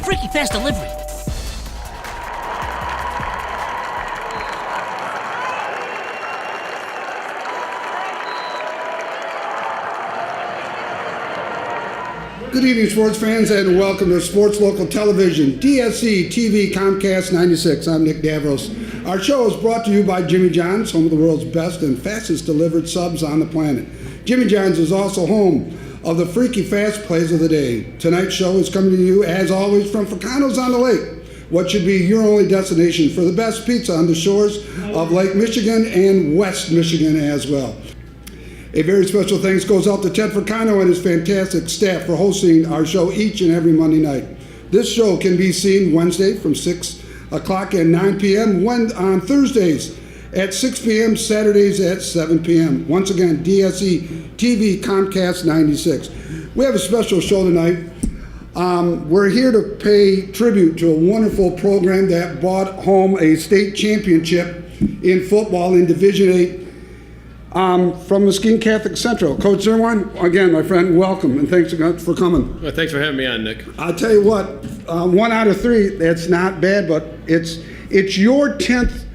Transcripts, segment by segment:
freaky fast delivery. Good evening, sports fans, and welcome to Sports Local Television, DSC TV Comcast 96. I'm Nick Davros. Our show is brought to you by Jimmy John's, home of the world's best and fastest delivered subs on the planet. Jimmy John's is also home of the freaky fast plays of the day. Tonight's show is coming to you, as always, from Fricano's on the Lake, what should be your only destination for the best pizza on the shores of Lake Michigan and West Michigan as well. A very special thanks goes out to Ted Fricano and his fantastic staff for hosting our show each and every Monday night. This show can be seen Wednesday from 6 o'clock and 9 p.m., on Thursdays at 6 p.m., Saturdays at 7 p.m. Once again, DSE TV Comcast 96. We have a special show tonight. We're here to pay tribute to a wonderful program that brought home a state championship in football in Division 8. From Muskegon Catholic Central. Coach Zerwan, again, my friend, welcome, and thanks for coming. Well, thanks for having me on, Nick. I'll tell you what, 1 out of 3, that's not bad, but it's your 10th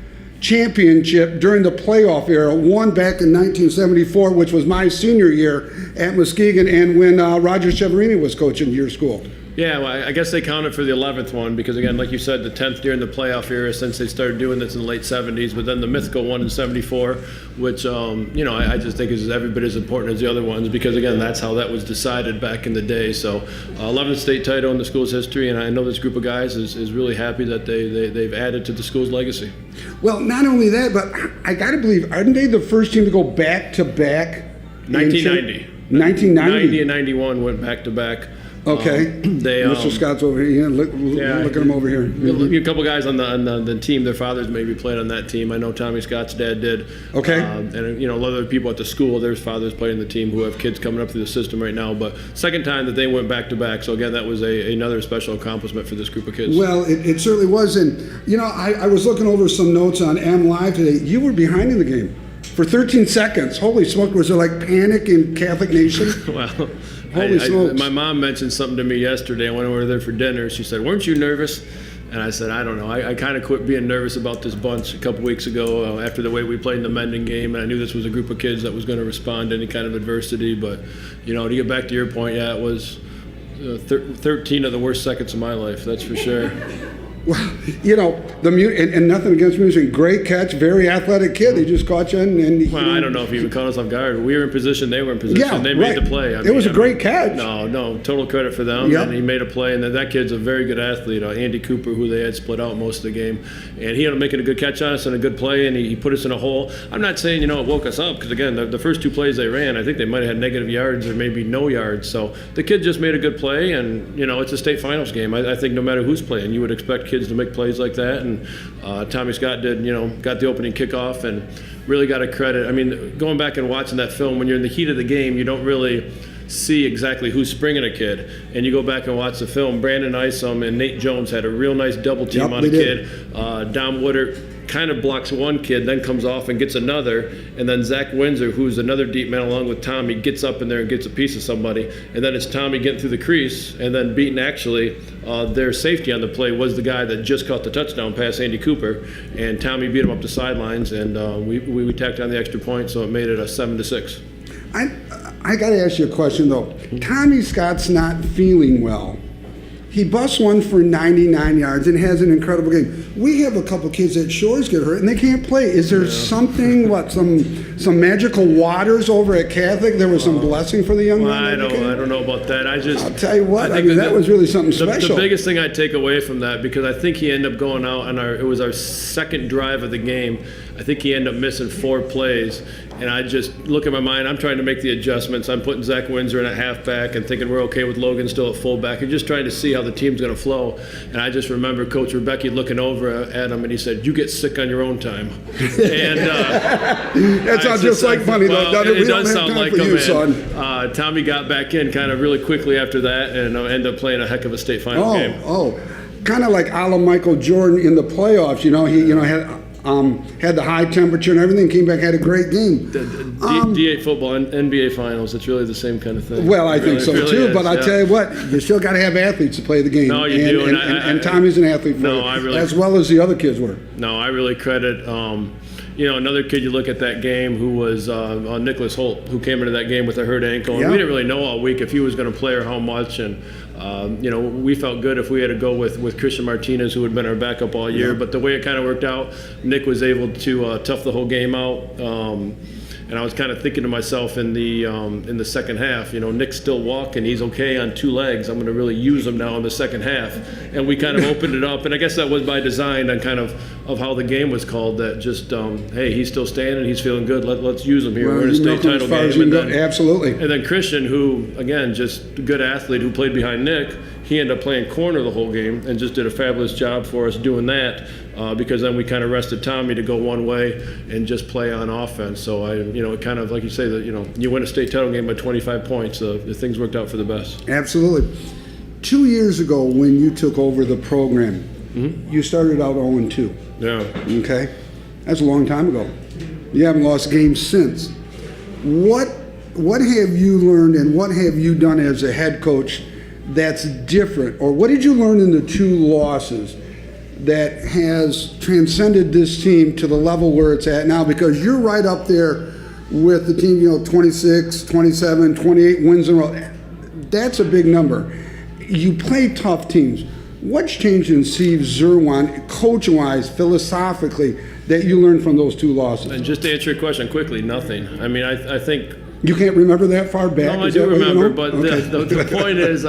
championship during the playoff era, won back in 1974, which was my senior year at Muskegon, and when Roger Cheverini was coaching your school. Yeah, well, I guess they counted for the 11th one because, again, like you said, the 10th during the playoff era since they started doing this in the late 70s, but then the mythical one in 74, which, I just think is every bit as important as the other ones because, again, that's how that was decided back in the day. So 11th state title in the school's history, and I know this group of guys is really happy that they've added to the school's legacy. Well, not only that, but I got to believe, aren't they the first team to go back-to-back? 1990. 1990 and 91 went back-to-back. Okay, Mr. Scott's over here. Look at him over here. A couple guys on the team, their fathers maybe played on that team. I know Tommy Scott's dad did. Okay. And a lot of other people at the school, their fathers played in the team who have kids coming up through the system right now. But second time that they went back to back. So again, that was another special accomplishment for this group of kids. Well, it certainly was. And I was looking over some notes on M Live today. You were behind in the game for 13 seconds. Holy smoke! Was there like panic in Catholic Nation? Well. Holy smokes. My mom mentioned something to me yesterday. I went over there for dinner. She said, "Weren't you nervous?" And I said, "I don't know. I kind of quit being nervous about this bunch a couple weeks ago after the way we played in the Mendon game. And I knew this was a group of kids that was going to respond to any kind of adversity. But, to get back to your point, yeah, it was 13 of the worst seconds of my life, that's for sure." Well, and nothing against music. Great catch, very athletic kid. He just caught you. I don't know if he even caught us off guard. We were in position, they were in position. Yeah, they made the play. It was a great catch. No, total credit for them. Yep. And he made a play, and that kid's a very good athlete. Andy Cooper, who they had split out most of the game. And he ended up making a good catch on us and a good play, and he put us in a hole. I'm not saying, it woke us up, because, again, the first 2 plays they ran, I think they might have had negative yards or maybe no yards. So the kid just made a good play, and, it's a state finals game. I think no matter who's playing, you would expect kids to make plays like that, and Tommy Scott did, got the opening kickoff and really got a credit. I mean, going back and watching that film, when you're in the heat of the game, you don't really see exactly who's springing a kid. And you go back and watch the film, Brandon Isom and Nate Jones had a real nice double team on a kid. Dom Woodard kind of blocks one kid, then comes off and gets another, and then Zach Windsor, who's another deep man along with Tommy, gets up in there and gets a piece of somebody, and then it's Tommy getting through the crease, and then beating actually their safety on the play was the guy that just caught the touchdown pass, Andy Cooper, and Tommy beat him up the sidelines, and we tacked on the extra point, so it made it a 7-6. I got to ask you a question, though. Tommy Scott's not feeling well. He busts one for 99 yards and has an incredible game. We have a couple kids at Shores get hurt and they can't play. Is there something, some magical waters over at Catholic? There was some blessing for the young man? I don't know about that. I'll tell you what, that was really something special. The biggest thing I take away from that, because I think he ended up going out on it was our second drive of the game. I think he ended up missing 4 plays. And I just look at my mind, I'm trying to make the adjustments. I'm putting Zach Windsor in at halfback and thinking we're okay with Logan still at fullback and just trying to see how the team's going to flow. And I just remember Coach Rebecki looking over at him and he said, "You get sick on your own time." And that sounds just like funny, though. It does sound like him. Tommy got back in kind of really quickly after that and ended up playing a heck of a state final game. Kind of like a la Michael Jordan in the playoffs. He had had the high temperature and everything, came back, had a great game. D8 football and NBA finals, it's really the same kind of thing. Well, I think so really too, is, but I tell you what, you still got to have athletes to play the game. No, you do. And Tommy's an athlete for as well as the other kids were. No, I really credit, another kid you look at that game who was Nicholas Holt, who came into that game with a hurt ankle. And we didn't really know all week if he was going to play or how much. And, we felt good if we had to go with Christian Martinez, who had been our backup all year. But the way it kind of worked out, Nick was able to tough the whole game out. And I was kind of thinking to myself in the second half, Nick's still walking. He's okay on 2 legs. I'm going to really use him now in the second half. And we kind of opened it up. And I guess that was by design on kind of how the game was called, that just, hey, he's still standing. He's feeling good. Let's use him here. We're in a state title game. Absolutely. And then Christian, who, again, just a good athlete who played behind Nick, he ended up playing corner the whole game and just did a fabulous job for us doing that, because then we kind of rested Tommy to go one way and just play on offense. So it kind of, like you say, that you win a state title game by 25 points. The things worked out for the best. Absolutely. 2 years ago, when you took over the program, you started out 0-2. Yeah. Okay, that's a long time ago. You haven't lost games since. What have you learned, and what have you done as a head coach that's different, or what did you learn in the 2 losses that has transcended this team to the level where it's at now? Because you're right up there with the team, 26, 27, 28 wins in a row. That's a big number. You play tough teams. What's changed in Steve Zerwan, coach-wise, philosophically, that you learned from those 2 losses? And just to answer your question quickly, nothing. I mean, I think... You can't remember that far back? No, I do remember, but the point is,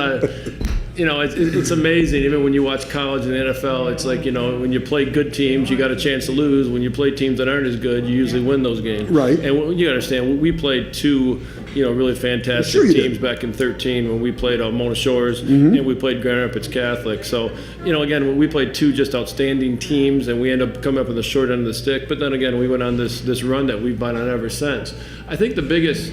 it's amazing. Even when you watch college and the NFL, it's like, when you play good teams, you got a chance to lose. When you play teams that aren't as good, you usually win those games. Right. And you understand, we played 2, really fantastic teams back in 13 when we played Mona Shores and we played Grand Rapids Catholic. So, again, we played 2 just outstanding teams, and we ended up coming up with the short end of the stick. But then again, we went on this run that we've been on ever since. I think the biggest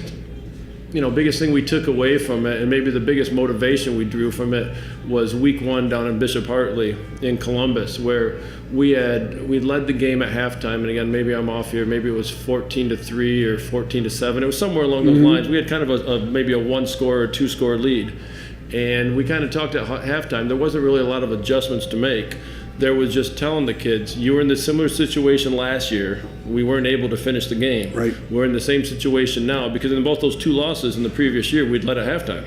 thing we took away from it, and maybe the biggest motivation we drew from it, was week 1 down in Bishop Hartley in Columbus, where we led the game at halftime. And again, maybe I'm off here. Maybe it was 14-3 or 14-7. It was somewhere along those lines. We had kind of maybe a 1-score or 2-score lead, and we kind of talked at halftime. There wasn't really a lot of adjustments to make. There was just telling the kids, you were in this similar situation last year. We weren't able to finish the game. Right. We're in the same situation now, because in both those 2 losses in the previous year, we'd led at halftime.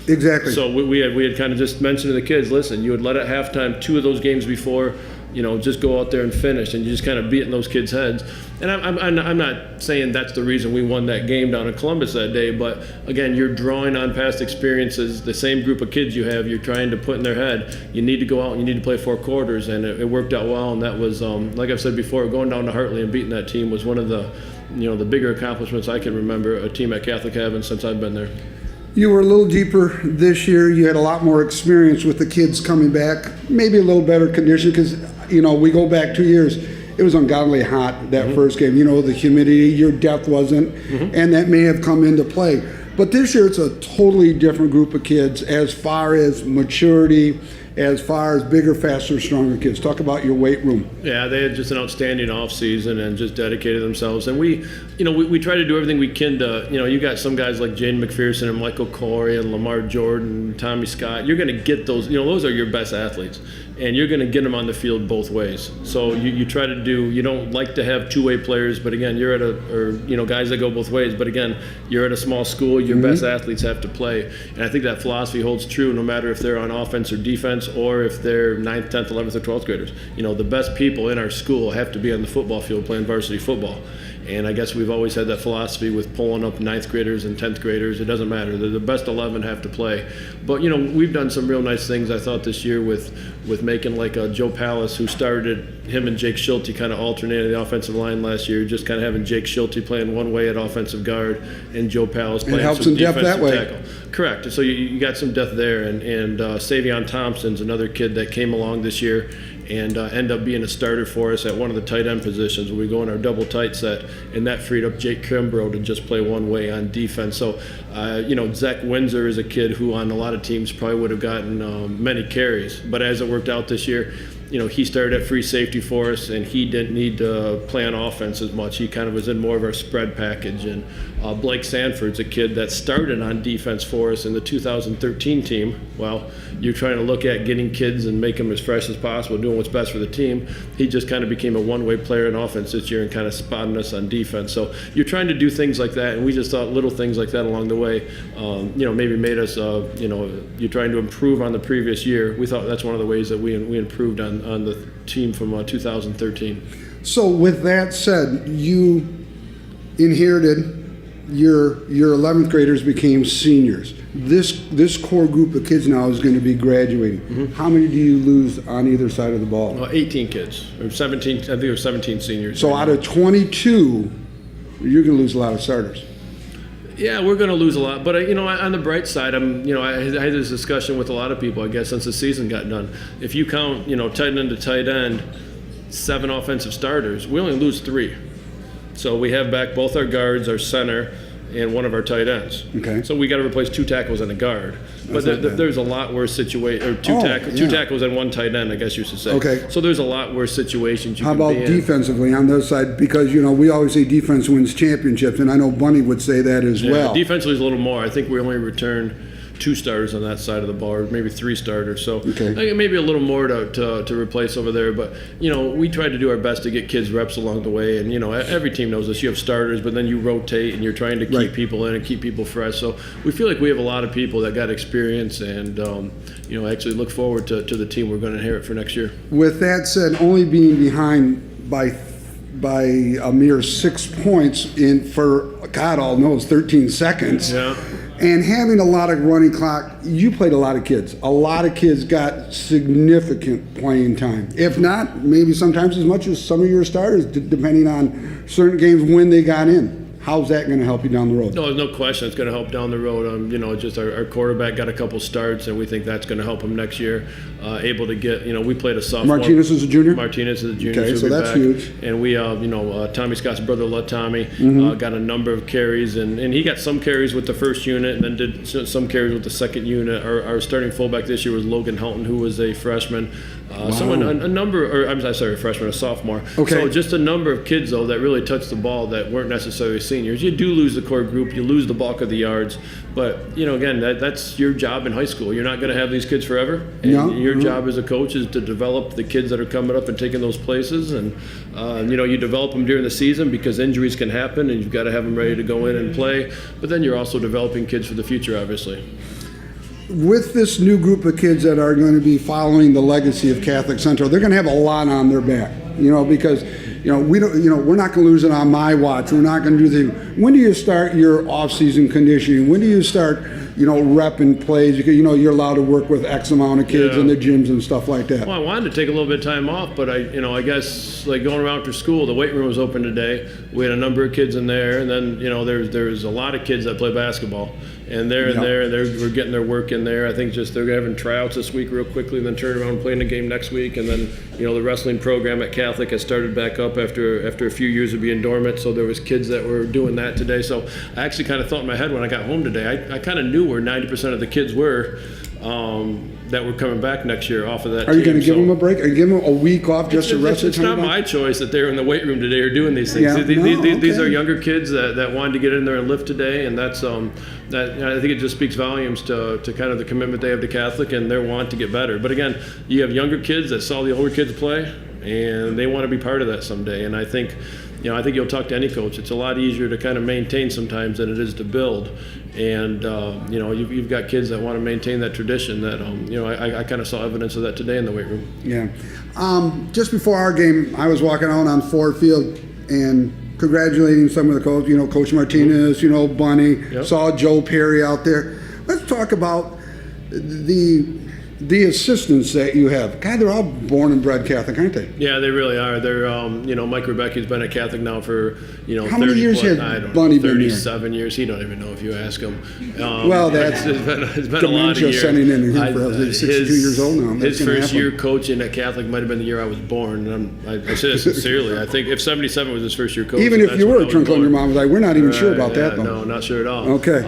Exactly. So we had kind of just mentioned to the kids, listen, you had led at halftime 2 of those games before. Just go out there and finish, and you just kind of beat in those kids' heads. And I'm not saying that's the reason we won that game down in Columbus that day, but again, you're drawing on past experiences. The same group of kids you have, you're trying to put in their head, you need to go out and you need to play 4 quarters, and it worked out well. And that was, like I've said before, going down to Hartley and beating that team was one of the bigger accomplishments I can remember a team at Catholic having since I've been there. You were a little deeper this year. You had a lot more experience with the kids coming back, maybe a little better condition, because, we go back 2 years. It was ungodly hot that first game. The humidity, your depth wasn't, and that may have come into play. But this year it's a totally different group of kids as far as maturity, as far as bigger, faster, stronger kids. Talk about your weight room. Yeah, they had just an outstanding off season and just dedicated themselves. And we try to do everything we can to, you got some guys like Jaden McPherson and Michael Corey and Lamar Jordan, Tommy Scott. You're going to get those, those are your best athletes. And you're going to get them on the field both ways. So you try to do, you don't like to have 2-way players, but again, you're at guys that go both ways. But again, you're at a small school, your best athletes have to play. And I think that philosophy holds true no matter if they're on offense or defense, or if they're 9th, 10th, 11th, or 12th graders. The best people in our school have to be on the football field playing varsity football. And I guess we've always had that philosophy with pulling up 9th graders and 10th graders. It doesn't matter. The best 11 have to play. But, we've done some real nice things, I thought, this year with making like Joe Pallas, who started, him and Jake Schulte kind of alternated the offensive line last year, just kind of having Jake Schulte playing one way at offensive guard and Joe Pallas playing some defensive tackle. Correct. So you got some depth there. And Savion Thompson's another kid that came along this year and end up being a starter for us at one of the tight end positions where we go in our double tight set, and that freed up Jake Kimbrough to just play one way on defense. So, Zach Windsor is a kid who on a lot of teams probably would have gotten many carries, but as it worked out this year, he started at free safety for us, and he didn't need to play on offense as much. He kind of was in more of our spread package. And Blake Sanford's a kid that started on defense for us in the 2013 team. Well, you're trying to look at getting kids and make them as fresh as possible, doing what's best for the team. He just kind of became a one-way player in offense this year and kind of spotted us on defense. So you're trying to do things like that, and we just thought little things like that along the way, maybe made us, you're trying to improve on the previous year. We thought that's one of the ways that we improved on the team from 2013. So with that said, you inherited your 11th graders became seniors. This core group of kids now is going to be graduating. Mm-hmm. How many do you lose on either side of the ball? 18 kids, or 17. I think there were 17 seniors. So out of 22, you're going to lose a lot of starters. Yeah, we're going to lose a lot, but on the bright side, I had this discussion with a lot of people, I guess, since the season got done. If you count, tight end to tight end, 7 offensive starters, we only lose 3. So we have back both our guards, our center, and one of our tight ends. Okay. So we got to replace 2 tackles and a guard. But there's a lot worse situation, or two tackles and 1 tight end, I guess you should say. Okay. So there's a lot worse situations you How can be in. How about defensively on the other side? Because, we always say defense wins championships, and I know Bunny would say that as well. Defensively is a little more. I think we only returned 2 starters on that side of the ball, or maybe 3 starters. So I think maybe a little more to replace over there. But, we tried to do our best to get kids reps along the way. And, every team knows this. You have starters, but then you rotate, and you're trying to keep people in and keep people fresh. So we feel like we have a lot of people that got experience and, actually look forward to the team we're going to inherit for next year. With that said, only being behind by a mere 6 points for, God all knows, 13 seconds. Yeah. And having a lot of running clock, you played a lot of kids. A lot of kids got significant playing time. If not, maybe sometimes as much as some of your starters, depending on certain games when they got in. How's that going to help you down the road? No, there's no question it's going to help down the road. Just our quarterback got a couple starts, and we think that's going to help him next year. Able to get, we played a sophomore. Martinez is a junior? Martinez is a junior. Okay, so that's back. huge. And we, Tommy Scott's brother, Tommy, got a number of carries, and he got some carries with the first unit and then did some carries with the second unit. Our starting fullback this year was Logan Helton, who was a freshman. Wow. So a freshman, a sophomore. Okay. So just a number of kids, though, that really touched the ball that weren't necessarily seniors. You do lose the core group, you lose the bulk of the yards, but again, that's your job in high school. You're not going to have these kids forever, and your job as a coach is to develop the kids that are coming up and taking those places, and you develop them during the season because injuries can happen, and you've got to have them ready to go in and play. But then you're also developing kids for the future, obviously. With this new group of kids that are going to be following the legacy of Catholic Central, they're going to have a lot on their back, because we don't, we're not going to lose it on my watch. We're not going to do the. When do you start your off-season conditioning? When do you start, repping plays? Because you're allowed to work with X amount of kids in the gyms and stuff like that. Well, I wanted to take a little bit of time off, but I guess like going around to school, the weight room was open today. We had a number of kids in there, and then there's a lot of kids that play basketball, and they're in there, and we're getting their work in there. I think just they're having tryouts this week real quickly, and then turn around and playing a game next week, and then the wrestling program at Catholic has started back up after a few years of being dormant. So there was kids that were doing that today. So I actually kind of thought in my head when I got home today, I kind of knew where 90% of the kids were that were coming back next year off of that. Are you going to give them a break? Are you giving them a week off just to rest? It's not my choice that they're in the weight room today or doing these things. These are younger kids that wanted to get in there and lift today, and that's that I think it just speaks volumes to kind of the commitment they have to Catholic and their want to get better. But again, you have younger kids that saw the older kids play, and they want to be part of that someday. And I think you'll talk to any coach. It's a lot easier to kind of maintain sometimes than it is to build. And you've got kids that want to maintain that tradition. That I kind of saw evidence of that today in the weight room. Yeah. Just before our game, I was walking out on Ford Field and congratulating some of the coaches. Coach Martinez. Bunny. Yep. Saw Joe Perry out there. Let's talk about the assistants that you have. God, they're all born and bred Catholic, aren't they? Yeah, they really are. They're, Mike Rebecki's been a Catholic now for, how many years has Bunny been here? 37 years. He don't even know if you ask him. Well, that's it's been a lot of years. Sending in him for 62 years old now. His first year coaching at Catholic might have been the year I was born. And I say that sincerely. I think if 77 was his first year coaching. Even if you were a twinkle in your mom was like, we're not even sure about that, though. No, not sure at all. Okay.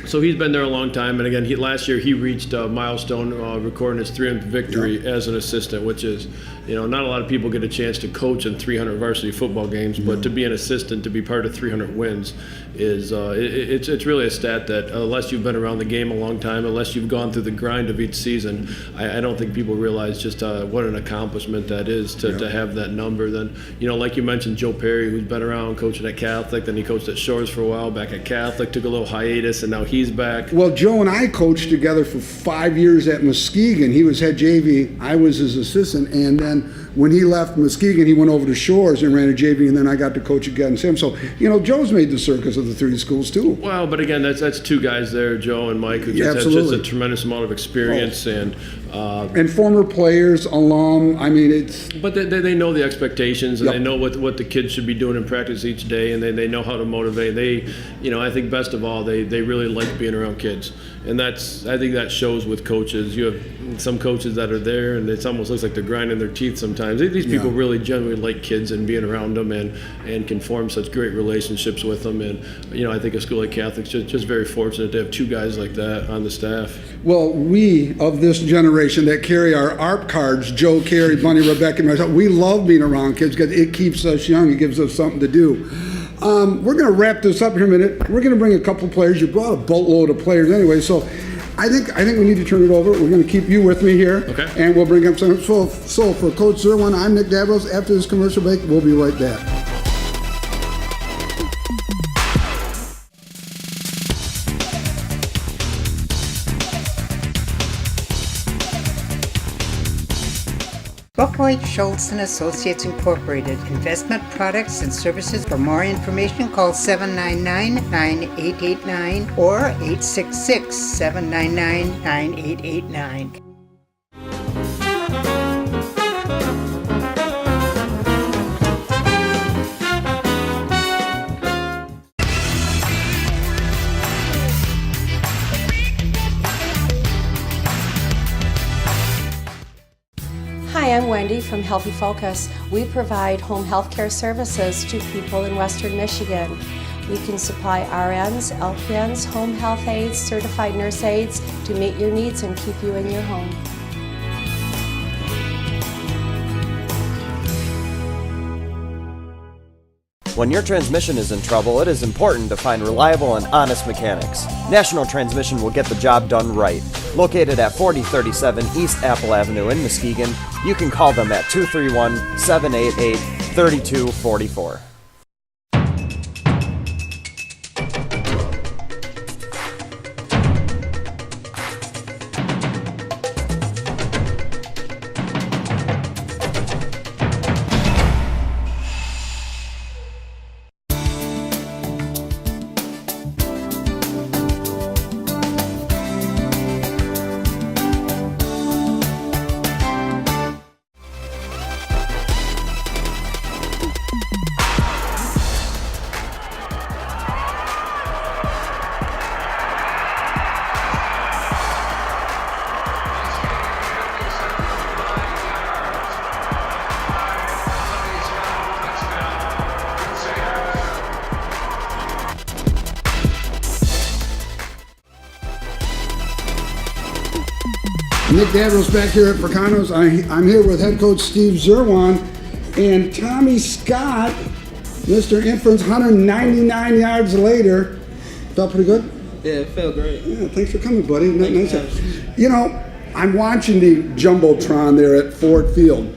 So he's been there a long time, and again, last year he reached a milestone, recording his 300th victory as an assistant, which is, not a lot of people get a chance to coach in 300 varsity football games, but to be an assistant, to be part of 300 wins, is it's really a stat that unless you've been around the game a long time, unless you've gone through the grind of each season, I don't think people realize just what an accomplishment that is to have that number. Then, like you mentioned, Joe Perry, who's been around coaching at Catholic, then he coached at Shores for a while, back at Catholic, took a little hiatus, and now he's back. Well, Joe and I coached together for 5 years at Muskegon. He was head JV, I was his assistant, and then when he left Muskegon, he went over to Shores and ran a JV, and then I got to coach against him. So, Joe's made the circus of the 30 schools too. Well, but again, that's two guys there, Joe and Mike, who just have just a tremendous amount of experience and former players, alum. I mean, it's. But they know the expectations, and they know what the kids should be doing in practice each day, and they know how to motivate. I think best of all, they really like being around kids, and I think that shows with coaches. You have some coaches that are there, and it almost looks like they're grinding their teeth sometimes. These people really genuinely like kids and being around them, and can form such great relationships with them. And I think a school like Catholic's just very fortunate to have two guys like that on the staff. Well, we of this generation that carry our ARP cards, Joe, Carrie, Bunny, Rebecca, and myself, we love being around kids because it keeps us young. It gives us something to do. We're going to wrap this up here in a minute. We're going to bring a couple players. You brought a boatload of players anyway, so I think we need to turn it over. We're going to keep you with me here, and we'll bring up some. So for Coach Zerwan, I'm Nick Davros. After this commercial break, we'll be right back. Buckwheat Schultz & Associates Incorporated, investment products and services. For more information, call 799-9889 or 866-799-9889. Hi, I'm Wendy from Healthy Focus. We provide home health care services to people in Western Michigan. We can supply RNs, LPNs, home health aides, certified nurse aides to meet your needs and keep you in your home. When your transmission is in trouble, it is important to find reliable and honest mechanics. National Transmission will get the job done right. Located at 4037 East Apple Avenue in Muskegon, you can call them at 231-788-3244. Nick Davros back here at Fracano's. I'm here with head coach Steve Zerwan and Tommy Scott, Mr. Inference, 199 yards later. Felt pretty good? Yeah, it felt great. Yeah, thanks for coming, buddy. Nice. I'm watching the Jumbotron there at Ford Field,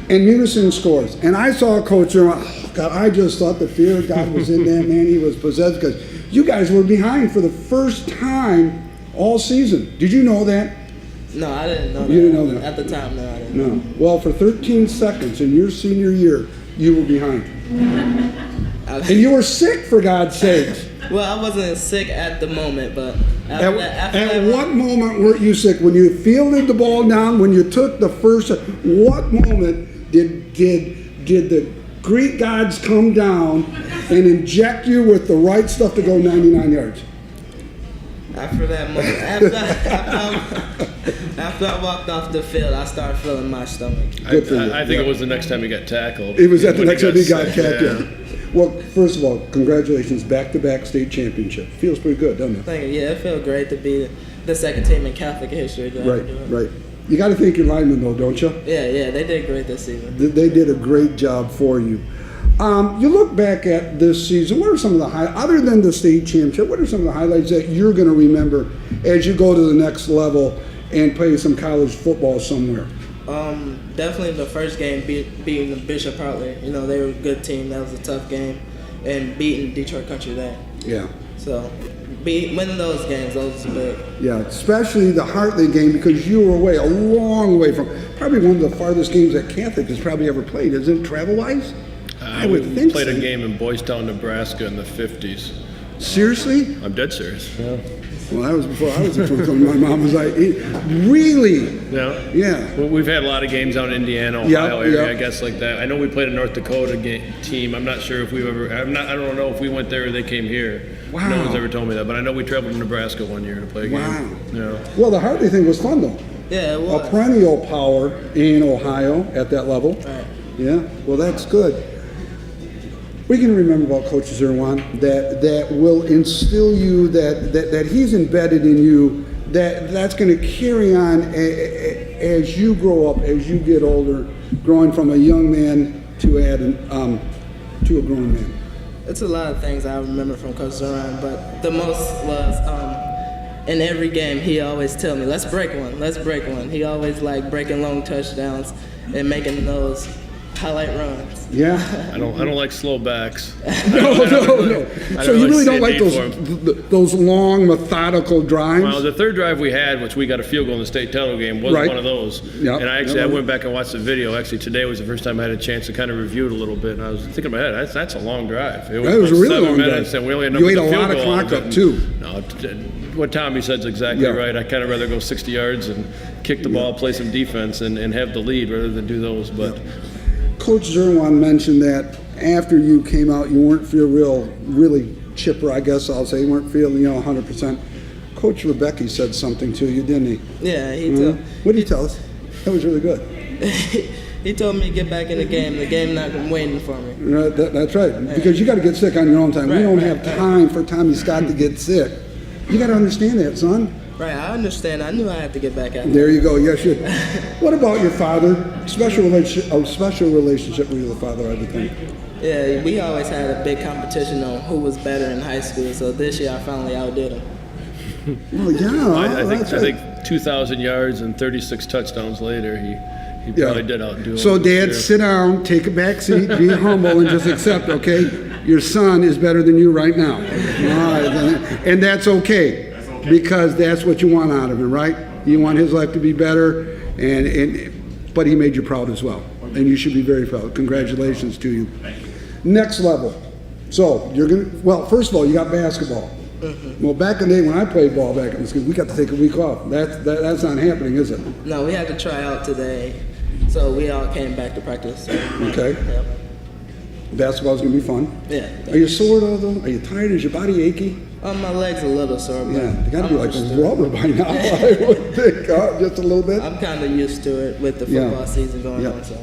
and Unison scores. And I saw Coach Zerwan. Oh, God, I just thought the fear of God was in that man. He was possessed because you guys were behind for the first time all season. Did you know that? No, I didn't know that. You didn't know that? At the time, no, I didn't. No. Well, for 13 seconds in your senior year, you were behind. And you were sick, for God's sakes. Well, I wasn't sick at the moment, but At what moment weren't you sick? When you fielded the ball down, when you took the first, what moment did the Greek gods come down and inject you with the right stuff to go 99 yards? After that moment, after I walked off the field, I started feeling my stomach. I think it was the next time he got tackled. It was at the next time he got tackled. Well, first of all, congratulations, back-to-back state championship. Feels pretty good, doesn't it? Thank you. Yeah, it felt great to be the second team in Catholic history. Right. You got to thank your linemen, though, don't you? Yeah, they did great this season. They did a great job for you. You look back at this season, what are some of the other than the state championship, what are some of the highlights that you're going to remember as you go to the next level and play some college football somewhere? Definitely the first game beating the Bishop Hartley. You know, they were a good team. That was a tough game. And beating Detroit Country there. Yeah. So, winning those games, those are big. Yeah, especially the Hartley game because you were away, a long way from, probably one of the farthest games that Catholic has probably ever played, isn't it, travel-wise? I would think played so. a game in Boys Town, Nebraska in the 50s. Seriously? I'm dead serious. Yeah. Well, that was before I was a twinkle. My mom was like, really? Yeah. Yeah. Well, we've had a lot of games out in Indiana, Ohio area, I guess, like that. I know we played a North Dakota team. I'm not sure if we've ever. I don't know if we went there or they came here. Wow. No one's ever told me that, but I know we traveled to Nebraska one year to play a game. Wow. Yeah. Well, the Hartley thing was fun, though. Yeah, it was. A perennial power in Ohio at that level. Right. Yeah. Well, that's good. We can remember about Coach Zerwan that will instill you that he's embedded in you that's going to carry on as you grow up, as you get older, growing from a young man to a grown man. It's a lot of things I remember from Coach Zoran, but the most was in every game he always tell me, let's break one. He always like breaking long touchdowns and making those highlight runs. Yeah. I don't like slow backs. No. So you really don't like those long, methodical drives? Well, the third drive we had, which we got a field goal in the state title game, was one of those. Yep. And I went back and watched the video. Actually, today was the first time I had a chance to kind of review it a little bit. And I was thinking in my head, that's a long drive. It was a really long minutes, drive. And we only ended You up ate with a field lot of goal clock up, too. No, what Tommy said's exactly right. I'd kind of rather go 60 yards and kick the ball, play some defense, and have the lead rather than do those. But Coach Zerwan mentioned that after you came out, you weren't really chipper, I guess I'll say. You weren't feeling, 100%. Coach Rebecca said something to you, didn't he? Yeah, he told. What did he tell us? That was really good. He told me to get back in the game. The game not waiting for me. That's right, because you got to get sick on your own time. We don't have time for Tommy Scott to get sick. You got to understand that, son. Right, I understand. I knew I had to get back out. There you go. Yes, you. What about your father? Special relationship with your father, I would think. Yeah, we always had a big competition on who was better in high school. So this year I finally outdid him. Well, yeah. I think 2,000 yards and 36 touchdowns later, he probably did outdo him. So, Dad, sit down, take a back seat, be humble, and just accept. Okay, your son is better than you right now. All right, and that's okay. Because that's what you want out of him, right? You want his life to be better, but he made you proud as well, and you should be very proud. Congratulations to you. Next level. So first of all, you got basketball. Mm-hmm. Well, back in the day when I played ball back in the school, we got to take a week off. That's not happening, is it? No, we had to try out today, so we all came back to practice. Okay. Yep. Basketball's gonna be fun. Yeah. Are you sore though? Are you tired? Is your body achy? My leg's a little sore, but yeah, you gotta be like rubber by now. I would think, just a little bit. I'm kind of used to it with the football season going on. So,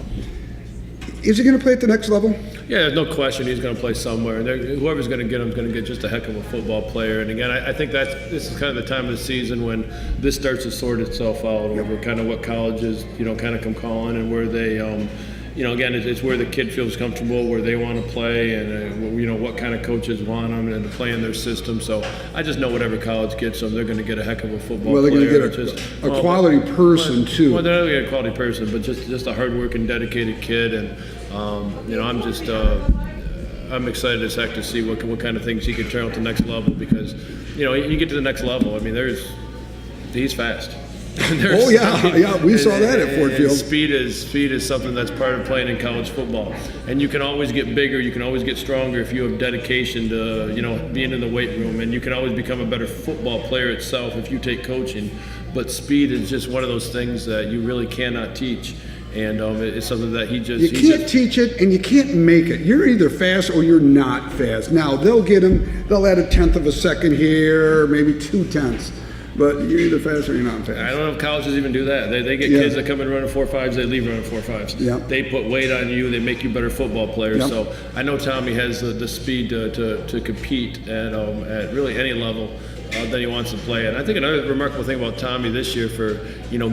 is he gonna play at the next level? Yeah, there's no question he's going to play somewhere. Whoever's going to get him is going to get just a heck of a football player. And again, I think this is kind of the time of the season when this starts to sort itself out over kind of what colleges, kind of come calling and where they, again, it's where the kid feels comfortable, where they want to play, and what kind of coaches want them and to play in their system. So I just know whatever college gets them, they're going to get a heck of a football player. Well, they're going to get a quality person too. Well, they're going to get a quality person, but just a hardworking, dedicated kid, and I'm excited as heck to see what kind of things he can turn out to the next level because, you get to the next level. I mean, he's fast. Oh yeah, we saw that at Ford Field. Speed is something that's part of playing in college football, and you can always get bigger, you can always get stronger if you have dedication to being in the weight room, and you can always become a better football player itself if you take coaching. But speed is just one of those things that you really cannot teach, and it's something that you can't teach it and you can't make it. You're either fast or you're not fast. Now they'll add 1/10 of a second here, maybe 2/10. but you're either fast or you're not fast. I don't know if colleges even do that. They get kids that come in running 4.5s, they leave running 4.5s. Yeah. They put weight on you, they make you better football players. Yep. So I know Tommy has the speed to compete at really any level that he wants to play. And I think another remarkable thing about Tommy this year for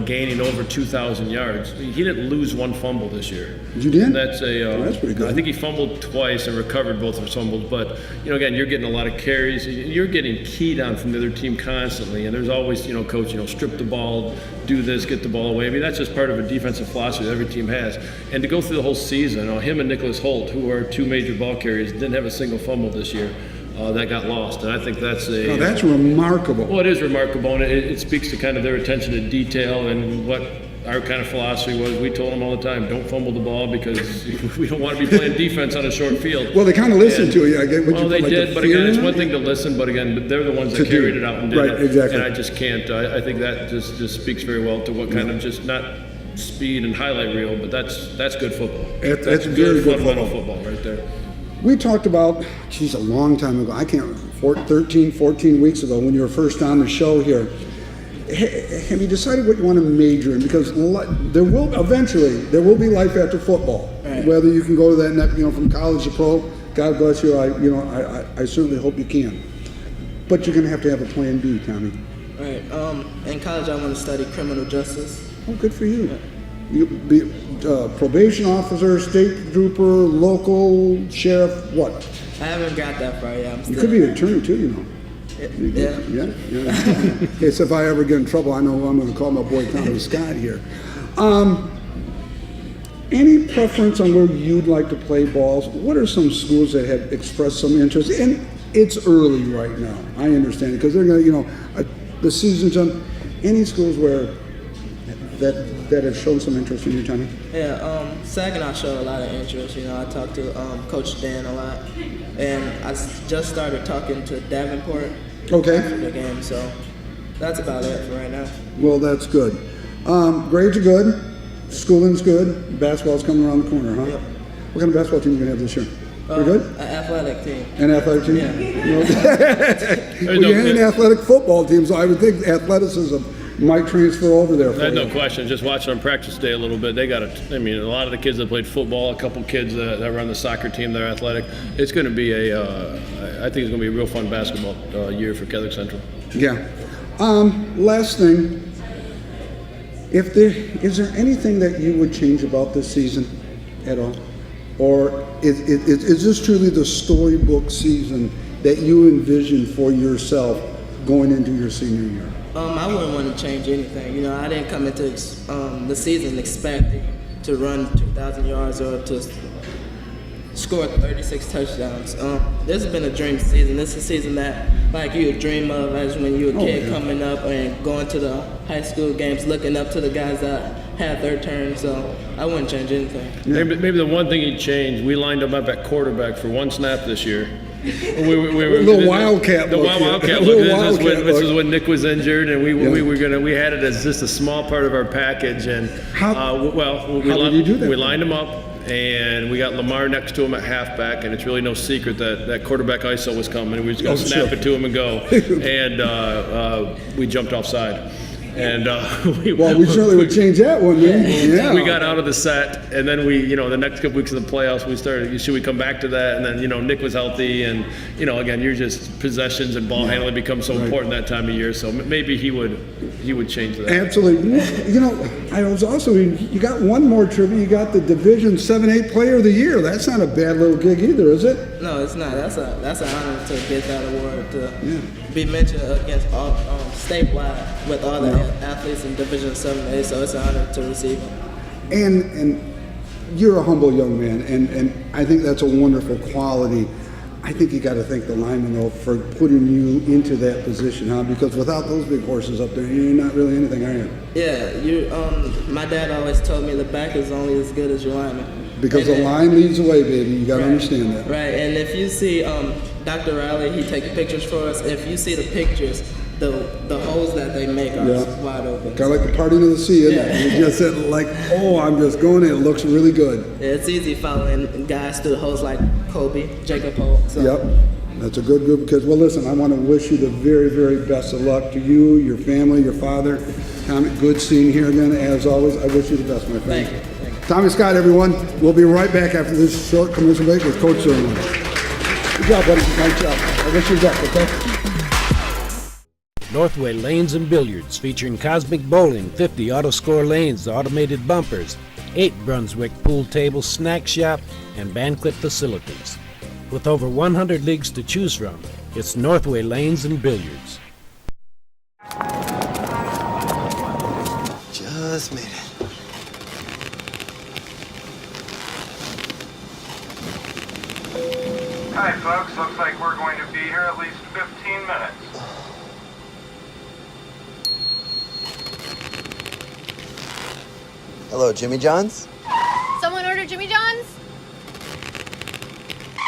gaining over 2,000 yards, he didn't lose one fumble this year. You did? And that's that's pretty good. I think he fumbled twice and recovered both of his fumbles. But again, you're getting a lot of carries. You're getting keyed on from the other team constantly, and there's always coach, strip the ball, do this, get the ball away. I mean, that's just part of a defensive philosophy that every team has. And to go through the whole season, him and Nicholas Holt, who are two major ball carriers, didn't have a single fumble this year. That got lost, and I think that's that's remarkable. Well, it is remarkable, and it speaks to kind of their attention to detail and what our kind of philosophy was. We told them all the time, don't fumble the ball because we don't want to be playing defense on a short field. Well, they kind of listened to you. I get what well, you they like did, but again, it's one thing to listen, but again, they're the ones that carried it out and did right, it. Exactly. And I just can't. I think that just speaks very well to what kind of just not speed and highlight reel, but that's good football. That's good very good fundamental football right there. We talked about, a long time ago, 13, 14 weeks ago when you were first on the show here. Have you decided what you want to major in? Because there will be life after football. Right. Whether you can go to that next, from college to pro, God bless you. I certainly hope you can. But you're going to have a plan B, Tommy. Right. In college, I want to study criminal justice. Oh, good for you. You be probation officer, state trooper, local sheriff. What? I haven't got that far yet. You could be an attorney too, Yeah. Yeah. In case if I ever get in trouble, I know I'm going to call my boy Tommy Scott here. Any preference on where you'd like to play balls? What are some schools that have expressed some interest? And it's early right now. I understand it because they're going to, the season's done. Any schools where that have shown some interest in you, Tommy? Yeah, Saginaw showed a lot of interest. I talked to Coach Dan a lot, and I just started talking to Davenport after the game, so that's about it for right now. Well, that's good. Grades are good, schooling's good, basketball's coming around the corner, huh? Yep. What kind of basketball team are you going to have this year? Pretty good? An athletic team. An athletic team? Yeah. Well, you had an athletic football team, so I would think athleticism might transfer over there for you. No question. Just watching them practice day a little bit, they got a lot of the kids that played football, a couple kids that run the soccer team, they're athletic. It's going to be I think it's going to be a real fun basketball year for Catholic Central. Yeah. Last thing, is there anything that you would change about this season at all? Or is this truly the storybook season that you envision for yourself going into your senior year? I wouldn't want to change anything. I didn't come into the season expecting to run 2,000 yards or to score 36 touchdowns. This has been a dream season. This is a season that you would dream of as when you were a kid coming up and going to the high school games, looking up to the guys that had their turn. So I wouldn't change anything. Yeah. Maybe the one thing he'd change, we lined him up at quarterback for one snap this year. We were a little wildcat look. Wildcat look. This is when Nick was injured, and we had it as just a small part of our package. And how did you do that? We lined him up, and we got Lamar next to him at halfback, and it's really no secret that quarterback ISO was coming. We just got to snap it to him and go, and we jumped offside. And we certainly would change that one. Yeah. We got out of the set, and then the next couple weeks of the playoffs, we started. Should we come back to that? And then Nick was healthy, and again, you're just possessions and ball handling become so important that time of year. So maybe he would change that. Absolutely. I was also you got one more trivia. You got the Division 7-8 Player of the Year. That's not a bad little gig either, is it? No, it's not. That's an honor to get that award to be mentioned against all statewide with all the athletes in Division 7A, so it's an honor to receive it. And you're a humble young man, and I think that's a wonderful quality. I think you got to thank the linemen, though, for putting you into that position, huh? Because without those big horses up there, you're not really anything, are you? Yeah, my dad always told me the back is only as good as your lineman. Because the line leads the way, baby. You got to understand that. Right, and if you see Dr. Riley, he takes pictures for us. If you see the pictures, the holes that they make are wide open. Kind of like the parting of the sea, isn't it? You just said I'm just going in. It looks really good. Yeah, it's easy following guys through the holes like Kobe, Jacob Holt. So That's a good group of kids. Well, listen, I want to wish you the very, very best of luck to you, your family, your father. Tommy, good seeing you here again. As always, I wish you the best, my friend. Thank you. Tommy Scott, everyone. We'll be right back after this short commercial break with Coach Zerman. Good job, buddy. Nice job. I wish you the best, okay? Northway Lanes and Billiards, featuring Cosmic Bowling, 50 auto-score lanes, automated bumpers, 8 Brunswick pool tables, snack shop, and banquet facilities. With over 100 leagues to choose from, it's Northway Lanes and Billiards. Just made it. Hi, folks. Looks like we're going to be here at least 15 minutes. Hello, Jimmy John's? Someone order Jimmy John's?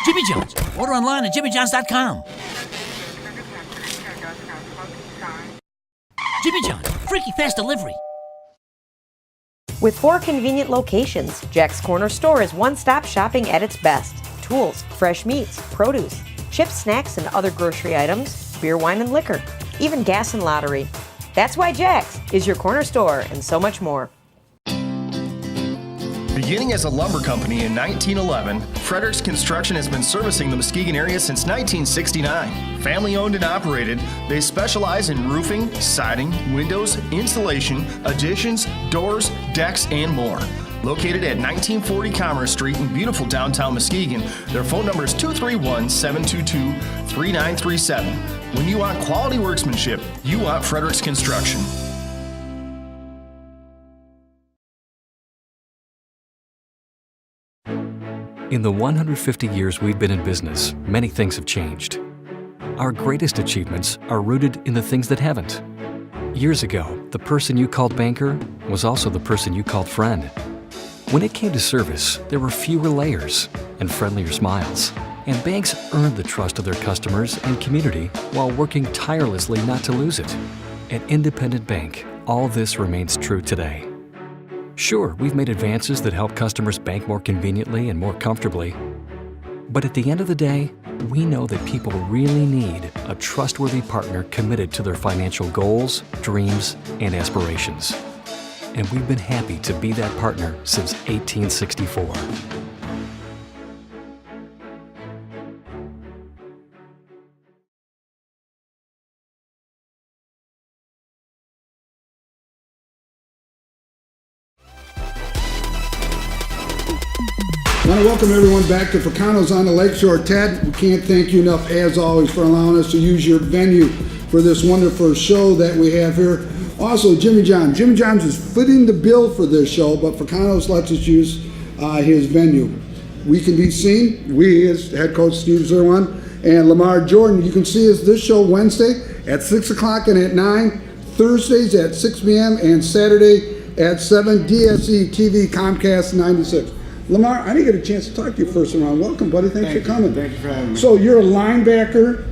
Jimmy John's. Order online at jimmyjohns.com. Jimmy John's. Freaky fast delivery. With 4 convenient locations, Jack's Corner Store is one-stop shopping at its best. Tools, fresh meats, produce, chips, snacks, and other grocery items, beer, wine, and liquor, even gas and lottery. That's why Jack's is your corner store and so much more. Beginning as a lumber company in 1911, Frederick's Construction has been servicing the Muskegon area since 1969. Family owned and operated, they specialize in roofing, siding, windows, insulation, additions, doors, decks, and more. Located at 1940 Commerce Street in beautiful downtown Muskegon, their phone number is 231-722-3937. When you want quality workmanship, you want Frederick's Construction. In the 150 years we've been in business, many things have changed. Our greatest achievements are rooted in the things that haven't. Years ago, the person you called banker was also the person you called friend. When it came to service, there were fewer layers and friendlier smiles. And banks earned the trust of their customers and community while working tirelessly not to lose it. At Independent Bank, all this remains true today. Sure, we've made advances that help customers bank more conveniently and more comfortably. But at the end of the day, we know that people really need a trustworthy partner committed to their financial goals, dreams, and aspirations. And we've been happy to be that partner since 1864. I want to welcome everyone back to Fracano's on the Lakeshore. Ted, we can't thank you enough, as always, for allowing us to use your venue for this wonderful show that we have here. Also, Jimmy John. Jimmy John's is footing the bill for this show, but Fracano's lets us use his venue. We can be seen, we as head coach Steve Zerwan and Lamar Jordan. You can see us this show Wednesday at 6 o'clock and at 9, Thursdays at 6 p.m. and Saturday at 7, DSE TV Comcast 96. Lamar, I didn't get a chance to talk to you first round. Welcome, buddy. Thanks for coming. Thank you for having me. So you're a linebacker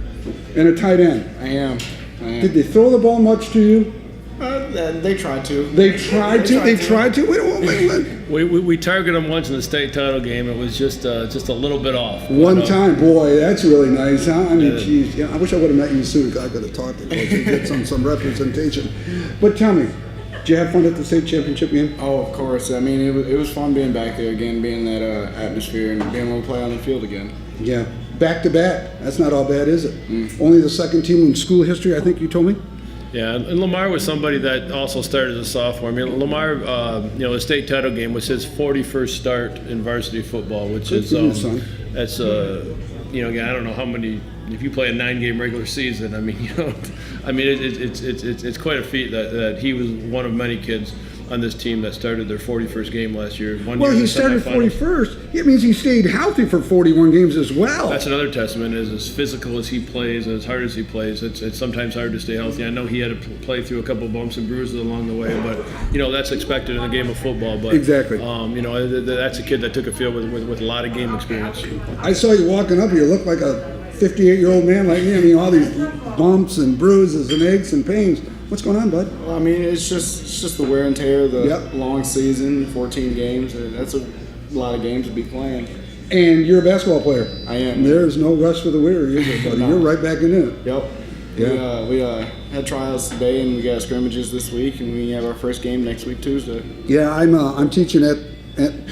and a tight end. I am. Did they throw the ball much to you? They tried to. They tried to? They tried to? Wait. We targeted them once in the state title game. It was just a little bit off. One time. Boy, that's really nice, huh? I mean, geez. Yeah, I wish I would have met you sooner. I could have talked to coach and get some representation. But tell me, did you have fun at the state championship game? Oh, of course. I mean, it was fun being back there again, being in that atmosphere and being able to play on the field again. Yeah. Back to back. That's not all bad, is it? Only the second team in school history, I think you told me? Yeah, and Lamar was somebody that also started as a sophomore. I mean, Lamar, the state title game was his 41st start in varsity football, which is that's again, I don't know how many. If you play a 9-game regular season, I mean, it's quite a feat that he was one of many kids on this team that started their 41st game last year. He started 41st. It means he stayed healthy for 41 games as well. That's another testament. Is as physical as he plays, and as hard as he plays, it's sometimes hard to stay healthy. I know he had to play through a couple of bumps and bruises along the way, but that's expected in a game of football. But exactly, that's a kid that took a field with a lot of game experience. I saw you walking up here. You look like a 58-year-old man like me. I mean, all these bumps and bruises and aches and pains. What's going on, bud? Well, I mean, it's just the wear and tear of the long season, 14 games. That's a lot of games to be playing. And you're a basketball player. I am. There's no rush for the weary, is there, buddy? No. You're right back in it. Yep. Yeah. We had tryouts today, and we got scrimmages this week, and we have our first game next week, Tuesday. Yeah, I'm teaching at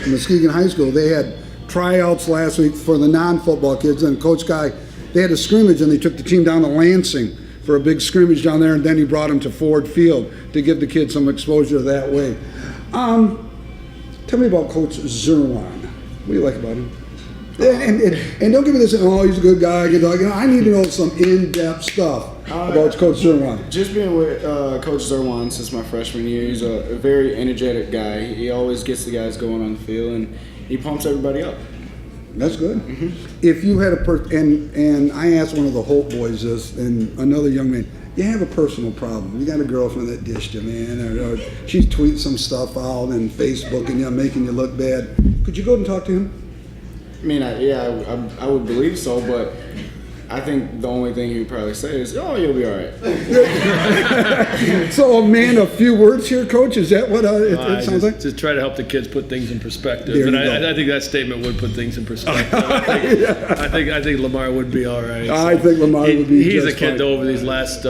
Muskegon High School. They had tryouts last week for the non-football kids, and Coach Guy, they had a scrimmage, and they took the team down to Lansing for a big scrimmage down there, and then he brought them to Ford Field to give the kids some exposure that way. Tell me about Coach Zerwan. What do you like about him? And don't give me this, oh, he's a good guy. I need to know some in-depth stuff about Coach Zerwan. Just being with Coach Zerwan since my freshman year, he's a very energetic guy. He always gets the guys going on the field, and he pumps everybody up. That's good. If you had and I asked one of the Holt boys this, and another young man, you have a personal problem. You got a girlfriend that dished you, man, or she's tweeting some stuff out and Facebook and making you look bad. Could you go and talk to him? I mean, I would believe so, but I think the only thing he would probably say is, "Oh, you'll be all right." So, man, a few words here, Coach. Is that what it sounds like? Just try to help the kids put things in perspective, There and you go. I think that statement would put things in perspective. I think Lamar would be all right. I think Lamar would be. He's just a kid fine. though. Over these last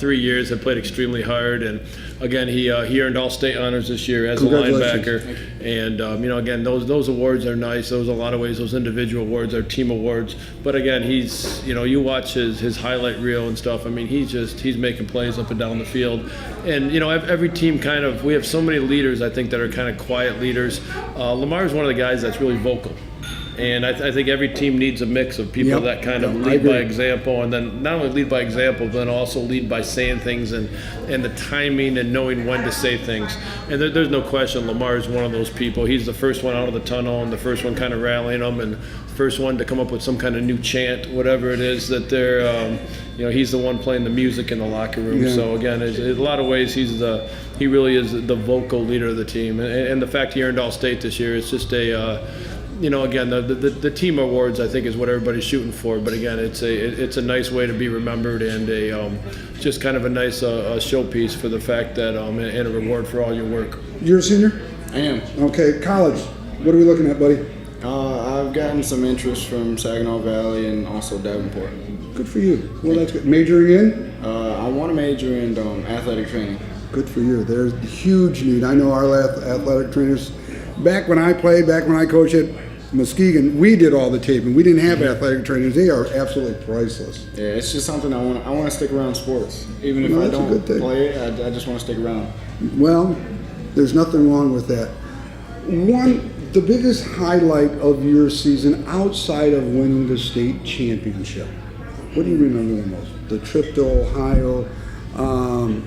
3 years, have played extremely hard, and again, he earned all state honors this year as a linebacker. And again, those awards are nice. Those, a lot of ways, those individual awards are team awards. But again, he's you watch his highlight reel and stuff. I mean, he's making plays up and down the field. And every team we have so many leaders, I think, that are kind of quiet leaders. Lamar's one of the guys that's really vocal. And I think every team needs a mix of people that kind of lead by example, and then not only lead by example, but then also lead by saying things and the timing and knowing when to say things. And there's no question Lamar is one of those people. He's the first one out of the tunnel and the first one kind of rallying them and the first one to come up with some kind of new chant, whatever it is that they're, he's the one playing the music in the locker room. Yeah. So again, in a lot of ways, he really is the vocal leader of the team. And the fact he earned All-State this year, it's just again, the team awards, I think, is what everybody's shooting for. But again, it's a nice way to be remembered and just kind of a nice showpiece for the fact that and a reward for all your work. You're a senior? I am. Okay, college. What are we looking at, buddy? I've gotten some interest from Saginaw Valley and also Davenport. Good for you. Well, that's good. Majoring in? I want to major in athletic training. Good for you. There's a huge need. I know our athletic trainers. Back when I coached at Muskegon, we did all the taping. We didn't have athletic trainers. They are absolutely priceless. Yeah, it's just something I want to stick around sports. Even if I don't play it, I just want to stick around. Well, there's nothing wrong with that. The biggest highlight of your season outside of winning the state championship, what do you remember the most? The trip to Ohio,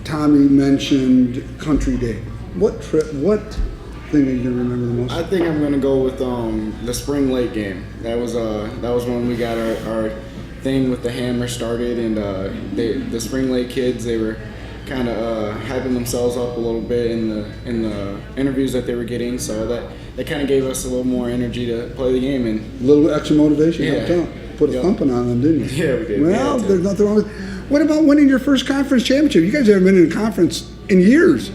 Tommy mentioned Country Day. What thing that you remember the most? I think I'm going to go with the Spring Lake game. That was when we got our thing with the hammer started, and the Spring Lake kids, they were kind of hyping themselves up a little bit in the interviews that they were getting, so that kind of gave us a little more energy to play the game. And a little extra motivation helped out. Put a thumping on them, didn't you? Yeah, we did. Well, there's nothing wrong with it. What about winning your first conference championship? You guys haven't been in a conference in years.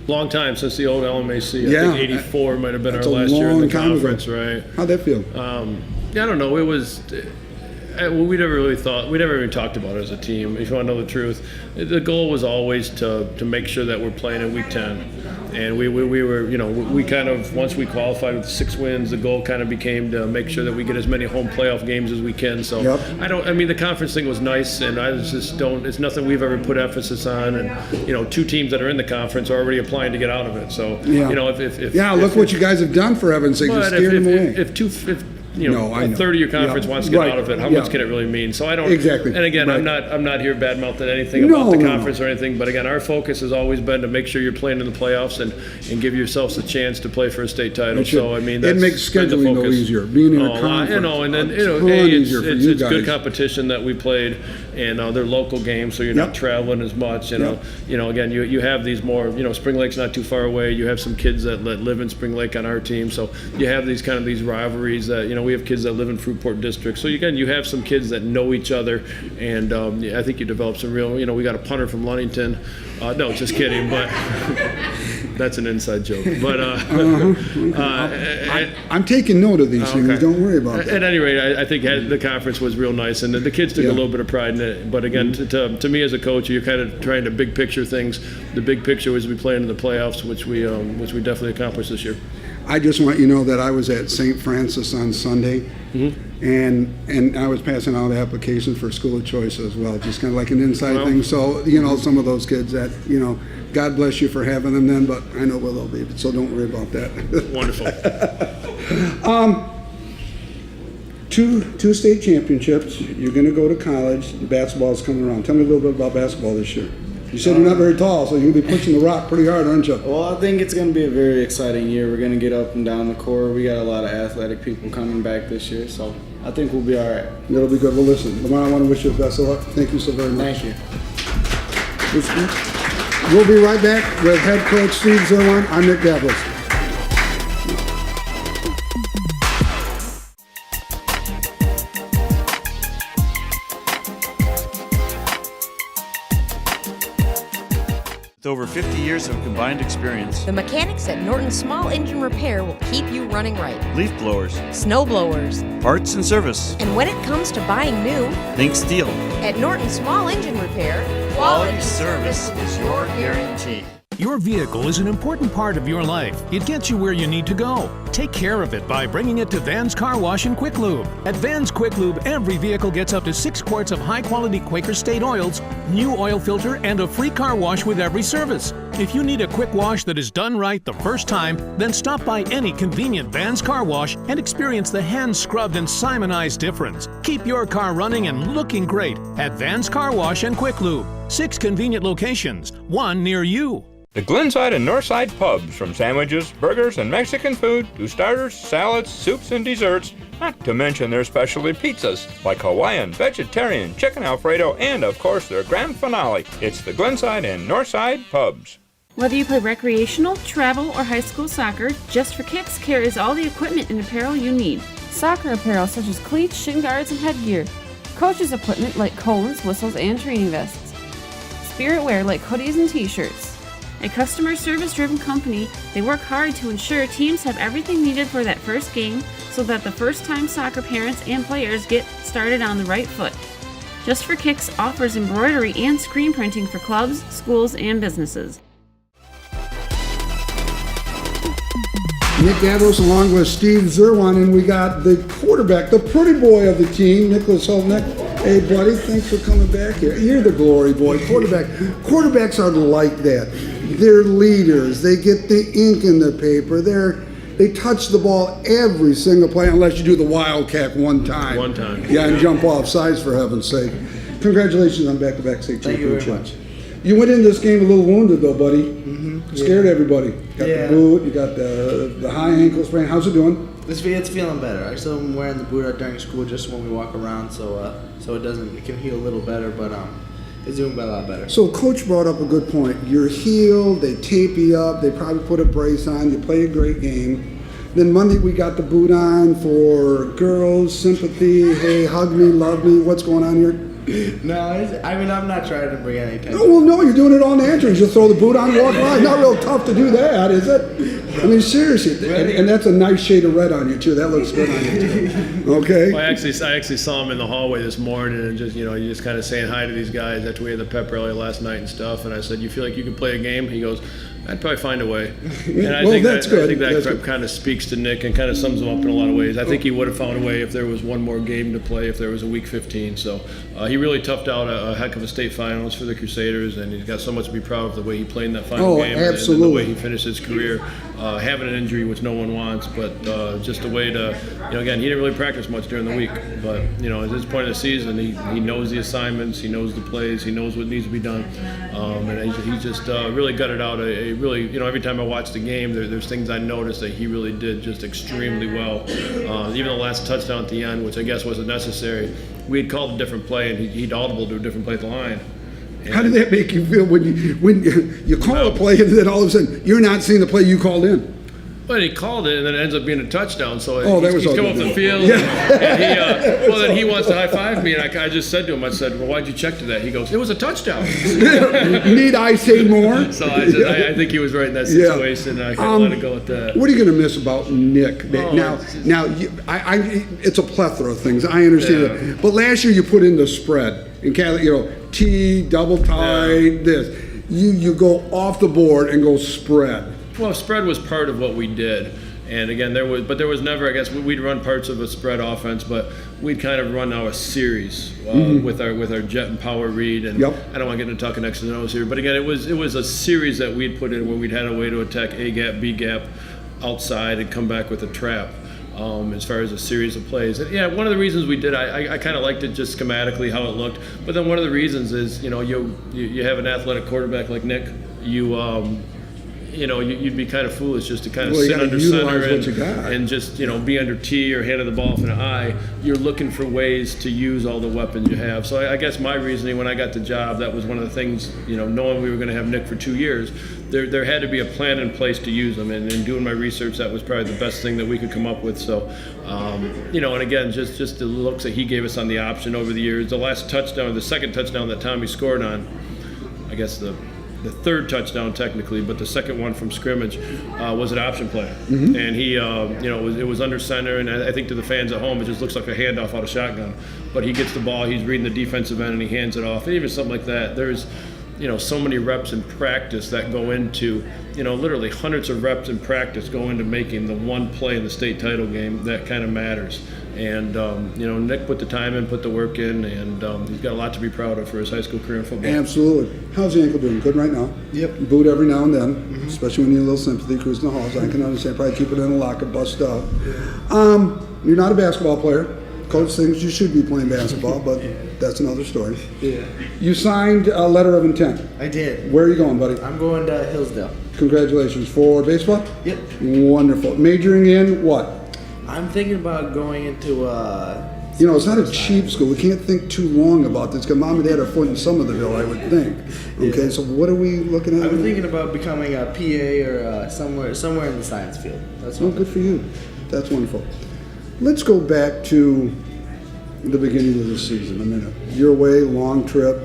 Long time since the old LMAC. Yeah. I think 84 might have been our last year in the conference, right? How'd that feel? I don't know. It was. We never even talked about it as a team. If you want to know the truth, the goal was always to make sure that we're playing in Week 10, and we were, we kind of, once we qualified with 6 wins, the goal kind of became to make sure that we get as many home playoff games as we can. So the conference thing was nice, and it's nothing we've ever put emphasis on, and 2 teams that are in the conference are already applying to get out of it. So look what you guys have done for heaven's sake, just steering them away. If a third of your conference wants to get out of it, how much can it really mean? So I don't exactly. And again, I'm not here bad mouthing anything about the conference or anything. But again, our focus has always been to make sure you're playing in the playoffs and give yourselves a chance to play for a state title. So I mean, it makes scheduling no easier. Being in a conference, and then it's good competition that we played, and they're local games, so you're not traveling as much. Again, you have these more. Spring Lake's not too far away. You have some kids that live in Spring Lake on our team, so you have these rivalries that we have kids that live in Fruitport District. So again, you have some kids that know each other, and I think you develop some real. We got a punter from Ludington. No, just kidding. But That's an inside joke. But I'm taking note of these things. Don't worry about that. At any rate, I think the conference was real nice, and the kids took a little bit of pride in it. But again, to me as a coach, you're kind of trying to big picture things. The big picture was we playing in the playoffs, which we definitely accomplished this year. I just want you to know that I was at St. Francis on Sunday, and I was passing out applications for school of choice as well, just kind of like an inside thing. So, some of those kids that, God bless you for having them then, but I know where they'll be, so don't worry about that. Wonderful. Two state championships. You're going to go to college. Basketball's coming around. Tell me a little bit about basketball this year. You said you're not very tall, so you're going to be pushing the rock pretty hard, aren't you? Well, I think it's going to be a very exciting year. We're going to get up and down the court. We got a lot of athletic people coming back this year, so I think we'll be all right. It'll be good. Well, listen, Lamar, I want to wish you the best of luck. Thank you so very much. Thank you. We'll be right back with head coach Steve Zerwan. I'm Nick Davros. With over 50 years of combined experience, The mechanics at Norton Small Engine Repair will keep you running right. leaf blowers, Snow blowers. parts and service, And when it comes to buying new, think steel. at Norton Small Engine Repair, Quality service is your guarantee. Your vehicle is an important part of your life. It gets you where you need to go. Take care of it by bringing it to Van's Car Wash and Quick Lube. At Van's Quick Lube, every vehicle gets up to 6 quarts of high-quality Quaker State oils, new oil filter, and a free car wash with every service. If you need a quick wash that is done right the first time, then stop by any convenient Van's Car Wash and experience the hand-scrubbed and Simonized difference. Keep your car running and looking great at Van's Car Wash and Quick Lube. 6 convenient locations, 1 near you. The Glenside and Northside pubs, from sandwiches, burgers, and Mexican food to starters, salads, soups, and desserts, not to mention their specialty pizzas like Hawaiian, vegetarian, chicken Alfredo, and of course their grand finale. It's the Glenside and Northside pubs. Whether you play recreational, travel, or high school soccer, Just for Kicks carries all the equipment and apparel you need. Soccer apparel such as cleats, shin guards, and headgear. Coaches equipment like cones, whistles, and training vests. Spirit wear like hoodies and t-shirts. A customer service-driven company, they work hard to ensure teams have everything needed for that first game so that the first-time soccer parents and players get started on the right foot. Just for Kicks offers embroidery and screen printing for clubs, schools, and businesses. Nick Davros along with Steve Zerwan, and we got the quarterback, the pretty boy of the team, Nicholas Holtnick. Hey, buddy, thanks for coming back here. You're the glory boy. Quarterbacks are like that. They're leaders. They get the ink in the paper. They touch the ball every single play, unless you do the wildcat one time. Yeah, and jump off sides, for heaven's sake. Congratulations on back-to-back state Thank you championship. very much. You went into this game a little wounded, though, buddy. Scared everybody. Got the boot. You got the high ankle sprain. How's it doing? It's feeling better. I still am wearing the boot during school just when we walk around, so it can heal a little better, but it's doing a lot better. So Coach brought up a good point. You're healed. They tape you up. They probably put a brace on. You play a great game. Then Monday we got the boot on for girls, sympathy. Hey, hug me, love me. What's going on here? No, I'm not trying to bring any tension. Well, no, you're doing it all natural. You just throw the boot on and walk by. Not real tough to do that, is it? I mean, seriously. And that's a nice shade of red on you, too. That looks good on you, too. Okay? Well, I actually saw him in the hallway this morning, and just, you just kind of saying hi to these guys after we had the pep rally last night and stuff. And I said, "You feel like you can play a game?" He goes, "I'd probably find a way." And I think that kind of speaks to Nick and kind of sums him up in a lot of ways. I think he would have found a way if there was one more game to play, if there was a week 15. So he really toughed out a heck of a state finals for the Crusaders, and he's got so much to be proud of the way he played in that final game. Absolutely. And the way he finished his career. Having an injury, which no one wants, but just a way to, again, he didn't really practice much during the week. But, at this point of the season, he knows the assignments, he knows the plays, he knows what needs to be done. And he just really gutted out a really, every time I watch the game, there's things I noticed that he really did just extremely well. Even the last touchdown at the end, which I guess wasn't necessary, we had called a different play, and he'd audible to a different play at the line. How did that make you feel when you call a play and then all of a sudden you're not seeing the play you called in? Well, he called it, and then it ends up being a touchdown. So that he's come off the field, and then he wants to high five me, and I just said to him, I said, "Well, why'd you check to that?" He goes, "It was a touchdown." Need I say more? So I said, I think he was right in that situation. I can't let it go with that. What are you going to miss about Nick? It's a plethora of things. I understand it, but last year you put in the spread in T, double tie, this. You go off the board and go spread. Well, spread was part of what we did, and again, there was never. I guess we'd run parts of a spread offense, but we'd kind of run now a series with our jet and power read. And I don't want to get into talking X's and O's here, but again, it was a series that we'd put in where we'd had a way to attack A gap, B gap, outside, and come back with a trap. As far as a series of plays, and one of the reasons we did, I kind of liked it just schematically how it looked. But then one of the reasons is, you have an athletic quarterback like Nick, you'd be kind of foolish just to kind of sit under center and just, be under T or hand of the ball from an I. You're looking for ways to use all the weapons you have. So I guess my reasoning when I got the job, that was one of the things, knowing we were going to have Nick for 2 years, there had to be a plan in place to use them. And in doing my research, that was probably the best thing that we could come up with. So, and again, just the looks that he gave us on the option over the years. The last touchdown, the second touchdown that Tommy scored on, I guess the third touchdown technically, but the second one from scrimmage was an option play. And he, it was under center, and I think to the fans at home, it just looks like a handoff out of shotgun. But he gets the ball, he's reading the defensive end, and he hands it off. And even something like that, there's, so many reps in practice that go into, literally hundreds of reps in practice go into making the one play in the state title game that kind of matters. And, Nick put the time in, put the work in, and he's got a lot to be proud of for his high school career in football. Absolutely. How's the ankle doing? Good right now? Yep. Boot every now and then, especially when you need a little sympathy, cruising the halls. I can understand. Probably keep it in a locker, bust out. You're not a basketball player. Coach thinks you should be playing basketball, but that's another story. Yeah. You signed a letter of intent. I did. Where are you going, buddy? I'm going to Hillsdale. Congratulations. For baseball? Yep. Wonderful. Majoring in what? I'm thinking about going into it's not a cheap school. We can't think too long about this because mom and dad are foot in Somerville, I would think. Okay, so what are we looking at? I'm thinking about becoming a PA or somewhere in the science field. That's good for you. That's wonderful. Let's go back to the beginning of the season a minute. You're away, long trip,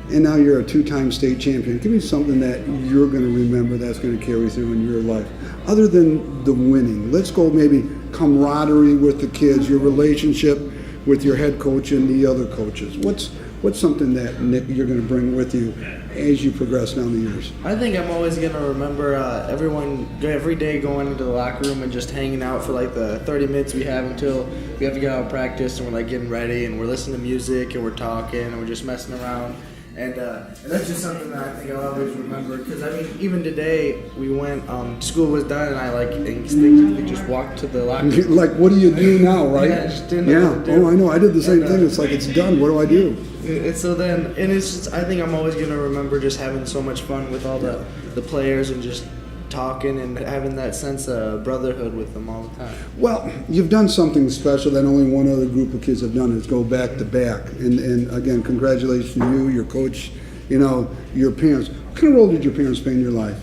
and now you're a two-time state champion. Give me something that you're going to remember that's going to carry through in your life. Other than the winning, let's go maybe camaraderie with the kids, your relationship with your head coach and the other coaches. What's something that, Nick, you're going to bring with you as you progress down the years? I think I'm always going to remember everyone every day going into the locker room and just hanging out for like the 30 minutes we have until we have to get out of practice, and we're like getting ready and we're listening to music and we're talking and we're just messing around. And that's just something that I think I'll always remember, because I mean, even today we went, school was done, and I like instinctively just walked to the locker room. Like, what do you do now, right? Yeah, just didn't know what to do. Oh, I know. I did the same thing. It's like, it's done. What do I do? And so then, and it's just, I think I'm always going to remember just having so much fun with all the players and just talking and having that sense of brotherhood with them all the time. Well, you've done something special that only one other group of kids have done, is go back to back. And again, congratulations to you, your coach, your parents. What kind of role did your parents play in your life?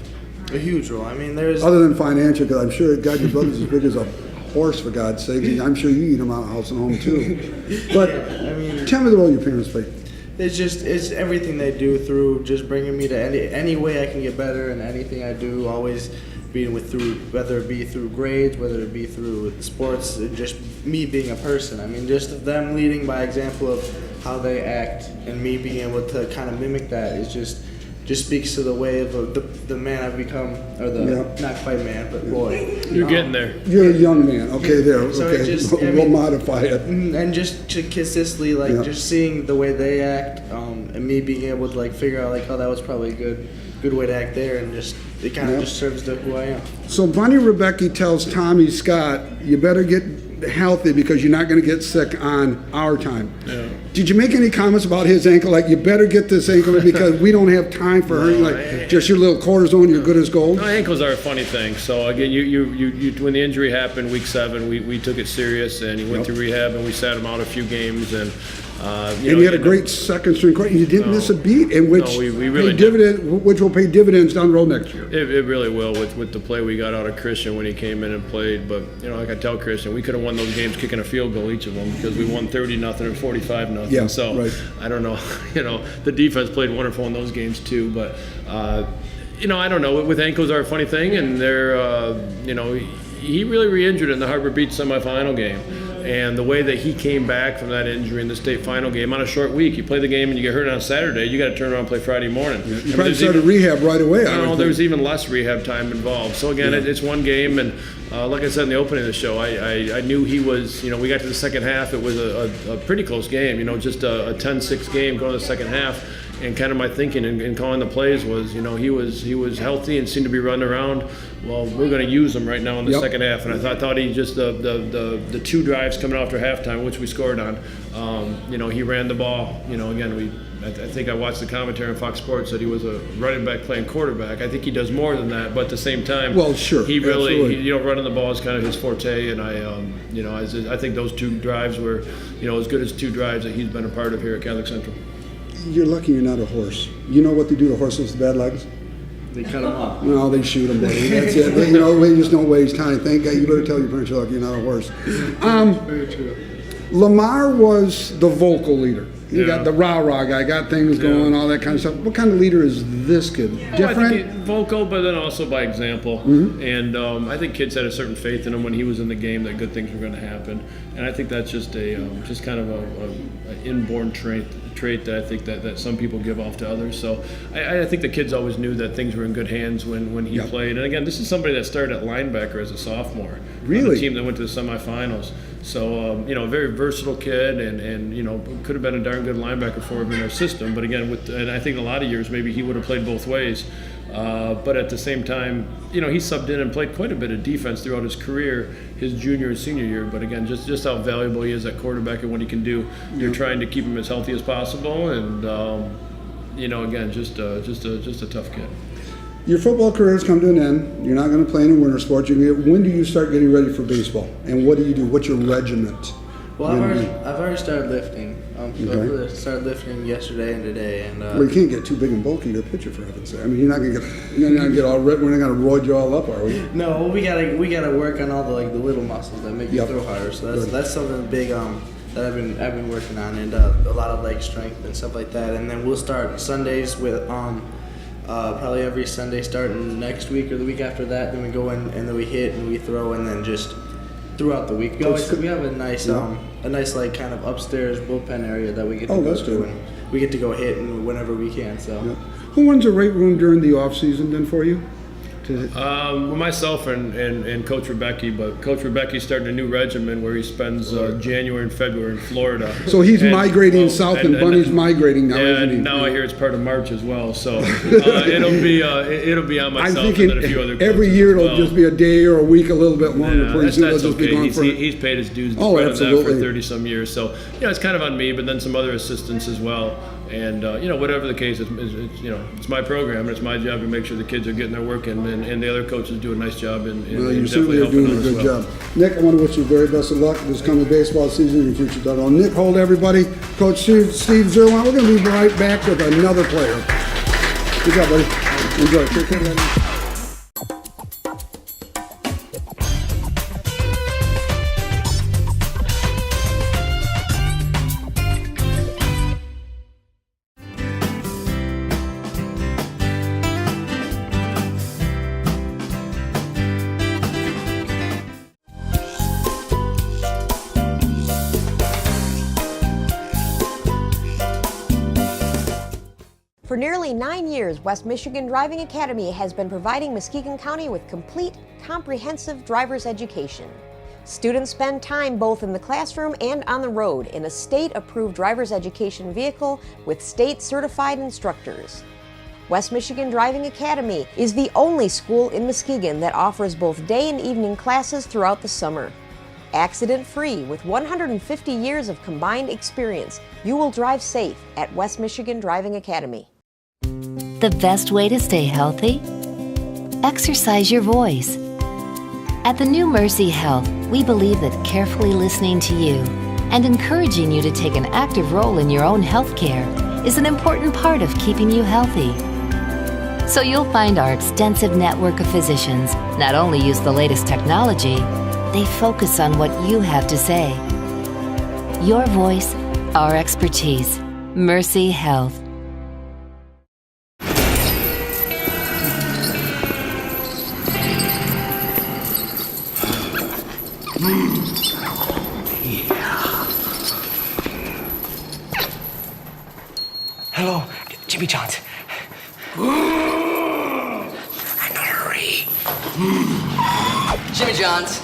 A huge role. I mean, there's... Other than financial, because I'm sure, God, your brother's as big as a horse, for God's sake. I'm sure you eat them out house and home, too. But tell me the role your parents played. It's everything they do through just bringing me to any way I can get better, and anything I do, always being through, whether it be through grades, whether it be through sports, and just me being a person. I mean, just them leading by example of how they act, and me being able to kind of mimic that is just speaks to the way of the man I've become, or not quite man, but boy. You're getting there. You're a young man. Okay, there. So okay, we'll modify it. And just to consistently, just seeing the way they act, and me being able to figure out oh, that was probably a good way to act there, and just it kind of just serves to who I am. So Bunny Rebecca tells Tommy Scott, you better get healthy because you're not going to get sick on our time. Yeah. Did you make any comments about his ankle? You better get this ankle because we don't have time for her. Just your little cortisone, you're good as gold. No, ankles are a funny thing. So again, you when the injury happened week 7, we took it serious, and he went through rehab, and we sat him out a few games, and You had a great second string quarterback. You didn't miss a beat, in which we really which will pay dividends down the road next year. It really will with the play we got out of Christian when he came in and played. But like I tell Christian, we could have won those games kicking a field goal each of them because we won 30-0 and 45-0. Yeah, so right. I don't know. The defense played wonderful in those games too. But I don't know. With ankles are a funny thing, and they're he really re-injured in the Harbor Beach semifinal game. And the way that he came back from that injury in the state final game on a short week, you play the game and you get hurt on Saturday, you got to turn around and play Friday morning. You probably started rehab right away. There's even less rehab time involved. So again, it's one game, and like I said in the opening of the show, I knew he was. We got to the second half. It was a pretty close game. Just a 10-6 game going to the second half. And kind of my thinking in calling the plays was, he was healthy and seemed to be running around. Well, we're going to use him right now in the second half. And I thought he just the two drives coming after halftime, which we scored on. He ran the ball. Again, I think I watched the commentary on Fox Sports that he was a running back playing quarterback. I think he does more than that, but at the same time, he really running the ball is kind of his forte. And I think those two drives were as good as two drives that he's been a part of here at Catholic Central. You're lucky you're not a horse. You know what they do to horses with bad legs? They cut them off. No, they shoot them, buddy. That's it. They just know where he's tiny. Thank God. You better tell your parents you're lucky you're not a horse. Very true. Lamar was the vocal leader. You got the rah-rah guy, got things going, all that kind of stuff. What kind of leader is this kid? Different? I think vocal, but then also by example. Mm-hmm. And I think kids had a certain faith in him when he was in the game that good things were going to happen. And I think that's just just kind of an inborn trait that I think that some people give off to others. So I think the kids always knew that things were in good hands when he played. And again, this is somebody that started at linebacker as a sophomore. Really? On the team that went to the semifinals. So, a very versatile kid and could have been a darn good linebacker for him in our system. But again, and I think a lot of years maybe he would have played both ways. But at the same time, he subbed in and played quite a bit of defense throughout his career, his junior and senior year. But again, just how valuable he is at quarterback and what he can do. You're trying to keep him as healthy as possible. And, again, just a tough kid. Your football career has come to an end. You're not going to play in winter sports. When do you start getting ready for baseball? And what do you do? What's your regiment? Well, I've already started lifting. I started lifting yesterday and today. And well, you can't get too big and bulky to pitcher, for heaven's sake. I mean, you're not going to get all ripped. We're not going to roid you all up, are we? No, well, we gotta work on all the little muscles that make you throw harder. So that's something big that I've been working on, and a lot of leg strength and stuff like that. And then we'll start Sundays with probably every Sunday starting next week or the week after that. Then we go in and then we hit and we throw, and then just throughout the week. We have a nice kind of upstairs bullpen area that we get to go to, and we get to go hit and whenever we can. So who runs the weight room during the off season then for you? Myself and Coach Rebecki, but Coach Rebecki's starting a new regimen where he spends January and February in Florida. So he's migrating south, and Bunny's migrating now. Yeah, and now I hear it's part of March as well. So it'll be on myself I'm thinking and then a few other coaches every year it'll just be a day or a week, a little bit longer. That's okay. He's paid his dues. Absolutely. For 30 some years. So it's kind of on me, but then some other assistants as well. And whatever the case is, it's my program and it's my job to make sure the kids are getting their work in, and the other coaches do a nice job. You certainly are doing a good job. Nick, I want to wish you the very best of luck this coming baseball season and your future doggone. Nick, hold everybody. Coach Steve Zerwan, we're going to be right back with another player. Good job, buddy. Enjoy. Take care, buddy. For nearly 9 years, West Michigan Driving Academy has been providing Muskegon County with complete, comprehensive driver's education. Students spend time both in the classroom and on the road in a state-approved driver's education vehicle with state-certified instructors. West Michigan Driving Academy is the only school in Muskegon that offers both day and evening classes throughout the summer. Accident-free with 150 years of combined experience, you will drive safe at West Michigan Driving Academy. The best way to stay healthy? Exercise your voice. At the New Mercy Health, we believe that carefully listening to you and encouraging you to take an active role in your own health care is an important part of keeping you healthy. So you'll find our extensive network of physicians not only use the latest technology, they focus on what you have to say. Your voice, our expertise. Mercy Health. Hello, Jimmy John's. I gotta hurry. Jimmy John's.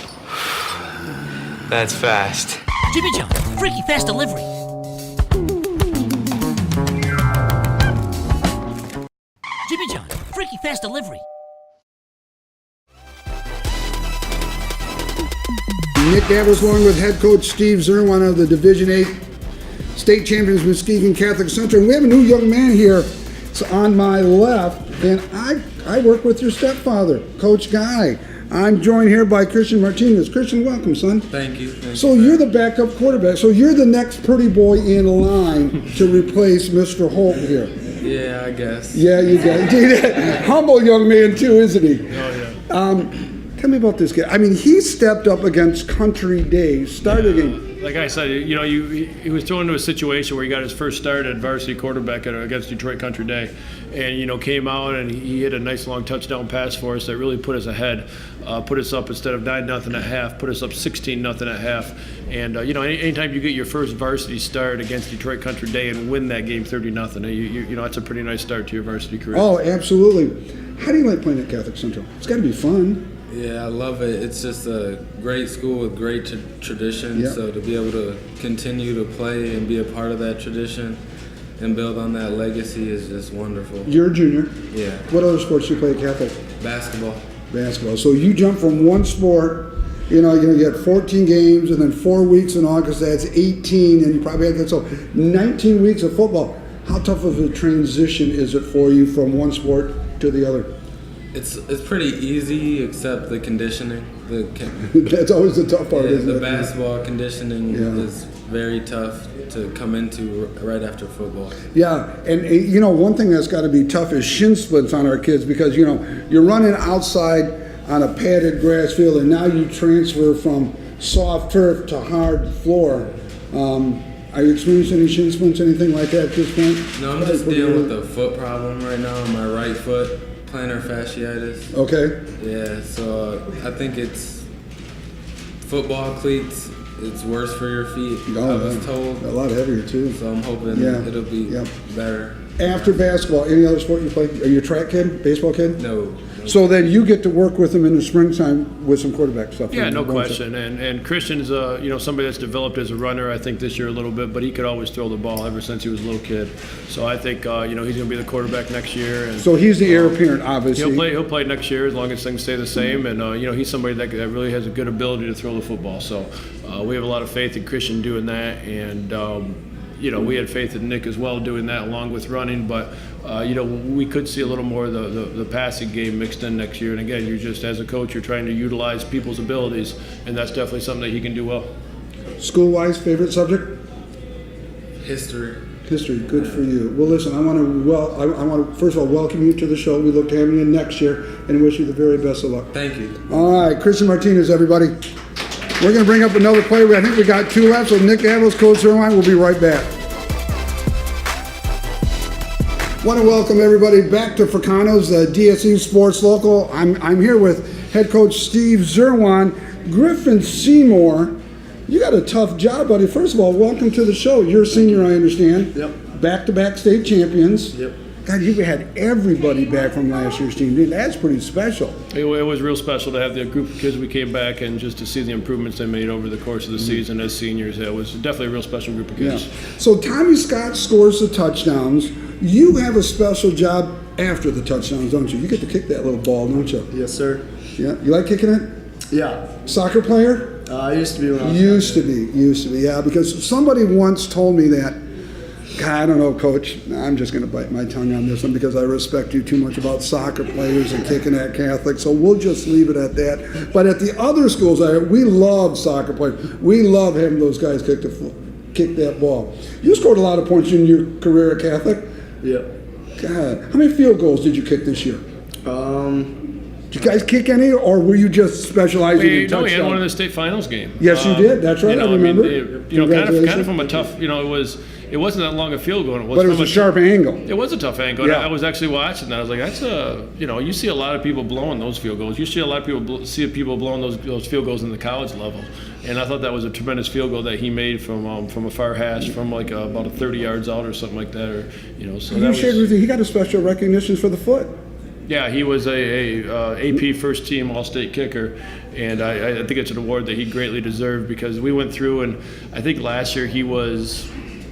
That's fast. Jimmy John's, freaky fast delivery. Jimmy John's, freaky fast delivery. Nick Davos along with head coach Steve Zerwan of the Division VIII state champions Muskegon Catholic Central. And we have a new young man here. It's on my left, and I work with your stepfather, Coach Guy. I'm joined here by Christian Martinez. Christian, welcome, son. Thank you. So you're the backup quarterback. So you're the next pretty boy in line to replace Mr. Holt here. Yeah, I guess. Yeah, you got it. Humble young man too, isn't he? Oh yeah. Tell me about this guy. I mean, he stepped up against Country Day, started a game. Like I said, you know, he was thrown into a situation where he got his first start at varsity quarterback against Detroit Country Day, and you know, came out and he hit a nice long touchdown pass for us that really put us ahead, put us up instead of 9-0 at half, put us up 16-0 at half, and you know, anytime you get your first varsity start against Detroit Country Day and win that game 30-0, you know, that's a pretty nice start to your varsity career. Oh, absolutely. How do you like playing at Catholic Central? It's got to be fun. Yeah, I love it. It's just a great school with great tradition. Yeah. So to be able to continue to play and be a part of that tradition and build on that legacy is just wonderful. You're a junior. Yeah. What other sports do you play at Catholic? Basketball. Basketball. So you jump from one sport, you had 14 games and then 4 weeks in August, that's 18, and you probably had that, so 19 weeks of football. How tough of a transition is it for you from one sport to the other? It's pretty easy, except the conditioning. That's always the tough part, isn't it? The basketball conditioning is very tough to come into right after football. Yeah, and one thing that's got to be tough is shin splints on our kids because, you're running outside on a padded grass field and now you transfer from soft turf to hard floor. Are you experiencing any shin splints, anything like that at this point? No, I'm just dealing with a foot problem right now on my right foot. Plantar fasciitis. Okay. Yeah, so I think it's football cleats. It's worse for your feet. I was told. A lot heavier too. So I'm hoping it'll be better. After basketball, any other sport you play? Are you a track kid, baseball kid? No. So then you get to work with them in the springtime with some quarterback stuff. Yeah, no question. And Christian's somebody that's developed as a runner. I think this year a little bit, but he could always throw the ball ever since he was a little kid. So I think he's going to be the quarterback next year. And so he's the heir apparent, obviously. He'll play next year as long as things stay the same. And he's somebody that really has a good ability to throw the football. So we have a lot of faith in Christian doing that. And we had faith in Nick as well doing that along with running, but we could see a little more of the passing game mixed in next year. And again, you're just, as a coach, you're trying to utilize people's abilities, and that's definitely something that he can do well. School-wise, favorite subject? History. History, good for you. Well, listen, I want to first of all welcome you to the show. We look to having you next year, and wish you the very best of luck. Thank you. All right, Christian Martinez, everybody. We're going to bring up another player. I think we got two left, so Nick Davos, Coach Zerwan, we'll be right back. Want to welcome everybody back to Fricano's DSE Sports Local. I'm here with head coach Steve Zerwan. Griffin Seymour, you got a tough job, buddy. First of all, welcome to the show. You're a senior, I understand. Yep. Back-to-back state champions. Yep. God, you had everybody back from last year's team. Dude, that's pretty special. It was real special to have the group of kids we came back and just to see the improvements they made over the course of the season as seniors. It was definitely a real special group of kids. Yeah. So Tommy Scott scores the touchdowns. You have a special job after the touchdowns, don't you? You get to kick that little ball, don't you? Yes, sir. Yeah. You like kicking it? Yeah. Soccer player? I used to be when I was Used to be, yeah. Because somebody once told me that, I don't know, Coach. I'm just going to bite my tongue on this one because I respect you too much about soccer players and kicking at Catholic, so we'll just leave it at that. But at the other schools, we love soccer players. We love having those guys kick that ball. You scored a lot of points in your career at Catholic. Yeah. God, how many field goals did you kick this year? Did you guys kick any, or were you just specializing in touchdowns? No, we had one in the state finals game. Yes, you did. That's right. I remember. Kind of from a tough. It wasn't that long a field goal. But it was a sharp angle. It was a tough angle. Yeah. I was actually watching that. I was like, that's you see a lot of people blowing those field goals. You see a lot of people blowing those field goals in the college level. And I thought that was a tremendous field goal that he made from a far hash, from like about 30 yards out or something like that. So you shared with me, he got a special recognition for the foot. Yeah, he was a AP first team All-State kicker, and I think it's an award that he greatly deserved because we went through, and I think last year he was,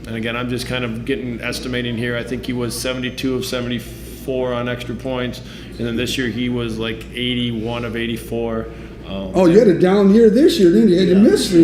and again I'm just kind of estimating here, I think he was 72 of 74 on extra points, and then this year he was like 81 of 84. You had a down year this year, didn't you? You missed me.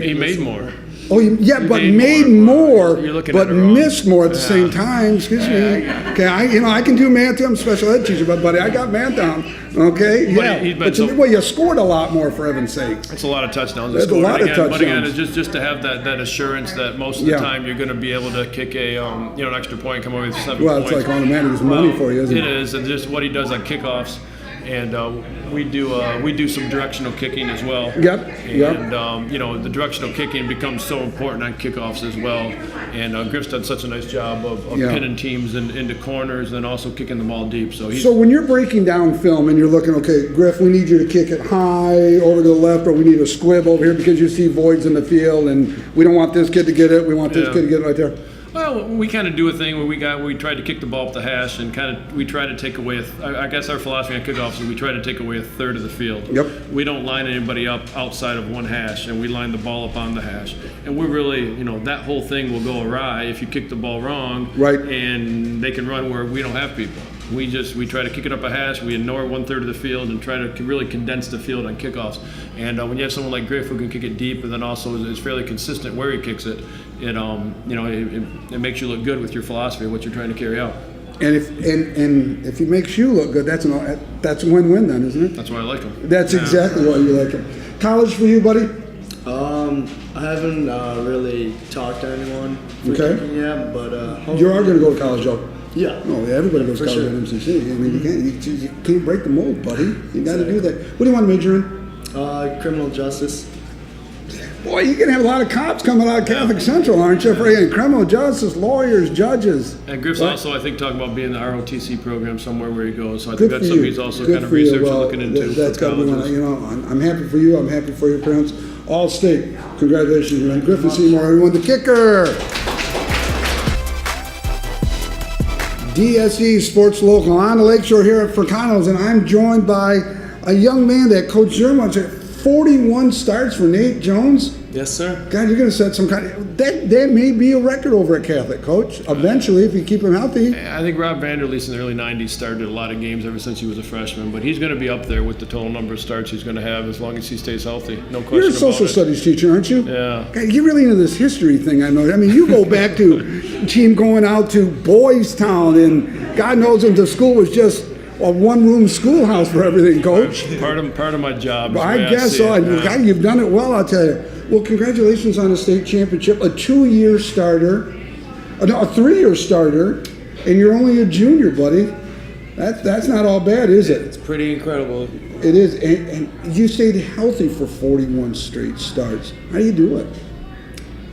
He made more. Oh, yeah, but made more, but missed more at the same time. Excuse me. Okay, I can do math. I'm a special ed teacher, but buddy, I got math down. Okay, but you scored a lot more, for heaven's sake. It's a lot of touchdowns. That's a lot of touchdowns. But again, it's just to have that assurance that most of the time you're going to be able to kick an extra point, come away with 7 points. Well, it's like automatic. It's money for you, isn't it? It is, and just what he does on kickoffs. And we do some directional kicking as well. Yep. And the directional kicking becomes so important on kickoffs as well. And Griff's done such a nice job of pinning teams into corners and also kicking the ball deep. So when you're breaking down film and you're looking, okay, Griff, we need you to kick it high over to the left, or we need a squib over here because you see voids in the field, and we don't want this kid to get it. We want this kid to get it right there. Well, we kind of do a thing where we tried to kick the ball up the hash and we try to take away. I guess our philosophy on kickoffs is we try to take away a third of the field. Yep. We don't line anybody up outside of one hash, and we line the ball up on the hash. And we're really, that whole thing will go awry if you kick the ball wrong. Right. And they can run where we don't have people. We try to kick it up a hash. We ignore 1/3 of the field and try to really condense the field on kickoffs. And when you have someone like Griff who can kick it deep and then also is fairly consistent where he kicks it, it makes you look good with your philosophy of what you're trying to carry out. And if he makes you look good, that's a win-win then, isn't it? That's why I like him. That's exactly why you like him. College for you, buddy? I haven't really talked to anyone for kicking yet, but you are going to go to college, though. Yeah. No, everybody goes to college at MCC. I mean, you can't break the mold, buddy. You got to do that. What do you want to major in? Criminal justice. Boy, you're going to have a lot of cops coming out of Catholic Central, aren't you? For criminal justice, lawyers, judges. And Griff's also, I think, talking about being in the ROTC program somewhere where he goes. So I think that's something he's also kind of researching, looking into. That's got to be one. I'm happy for you. I'm happy for your parents. All state. Congratulations, man. Griffin Seymour, everyone. The kicker. DSE Sports Local on the Lakeshore here at Fricano's, and I'm joined by a young man that Coach Zerman said 41 starts for Nate Jones. Yes, sir. God, you're going to set some kind of... That may be a record over at Catholic, Coach, eventually, if you keep him healthy. I think Rob Vanderleest in the early 90s started a lot of games ever since he was a freshman, but he's going to be up there with the total number of starts he's going to have as long as he stays healthy. No question about it. You're a social studies teacher, aren't you? Yeah. God, you're really into this history thing, I know. I mean, you go back to team going out to Boys Town, and God knows if the school was just a one-room schoolhouse for everything, Coach. Part of my job. I guess so. God, you've done it well, I'll tell you. Well, congratulations on a state championship, a 2-year starter, no, a 3-year starter, and you're only a junior, buddy. That's not all bad, is it? It's pretty incredible. It is, and you stayed healthy for 41 straight starts. How do you do it?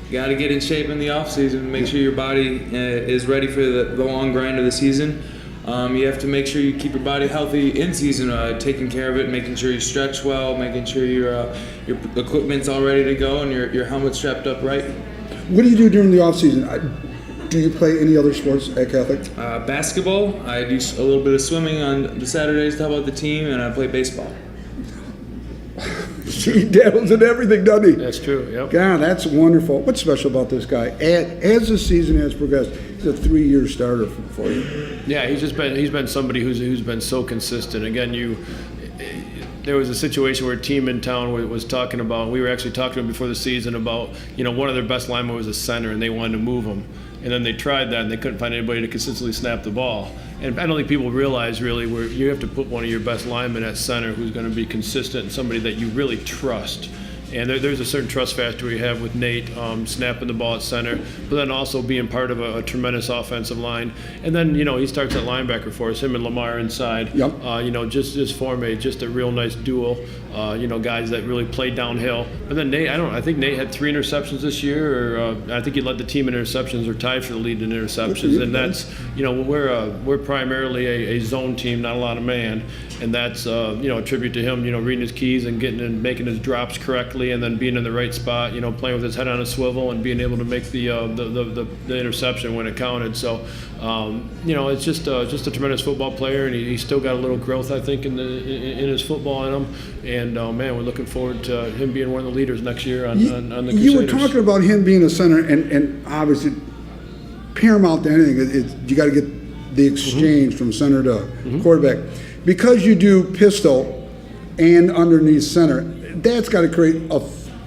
You got to get in shape in the off season. Make sure your body is ready for the long grind of the season. You have to make sure you keep your body healthy in season, taking care of it, making sure you stretch well, making sure your equipment's all ready to go and your helmet's strapped up right. What do you do during the off season? Do you play any other sports at Catholic? Basketball. I do a little bit of swimming on the Saturdays to help out the team, and I play baseball. He dabbles in everything, doesn't he? That's true, yep. God, that's wonderful. What's special about this guy? As the season has progressed, he's a 3-year starter for you. Yeah, he's been somebody who's been so consistent. Again, there was a situation where a team in town was talking about, we were actually talking to him before the season about, one of their best linemen was a center and they wanted to move him. and then they tried that and they couldn't find anybody to consistently snap the ball. And I don't think people realize really where you have to put one of your best linemen at center who's going to be consistent and somebody that you really trust. And there's a certain trust factor we have with Nate snapping the ball at center, but then also being part of a tremendous offensive line. And then, he starts at linebacker for us, him and Lamar inside. Yep. Just form just a real nice duel. Guys that really play downhill. But then Nate, I think Nate had 3 interceptions this year, or I think he led the team in interceptions or tied for the lead in interceptions. And that's, we're primarily a zone team, not a lot of man. And that's, a tribute to him, reading his keys and getting and making his drops correctly, and then being in the right spot, playing with his head on a swivel and being able to make the interception when it counted. So, it's just a tremendous football player, and he's still got a little growth, I think, in his football in him. And man, we're looking forward to him being one of the leaders next year on the Crusaders. You were talking about him being a center, and obviously paramount to anything is you got to get the exchange from center to quarterback. Because you do pistol and underneath center, that's got to create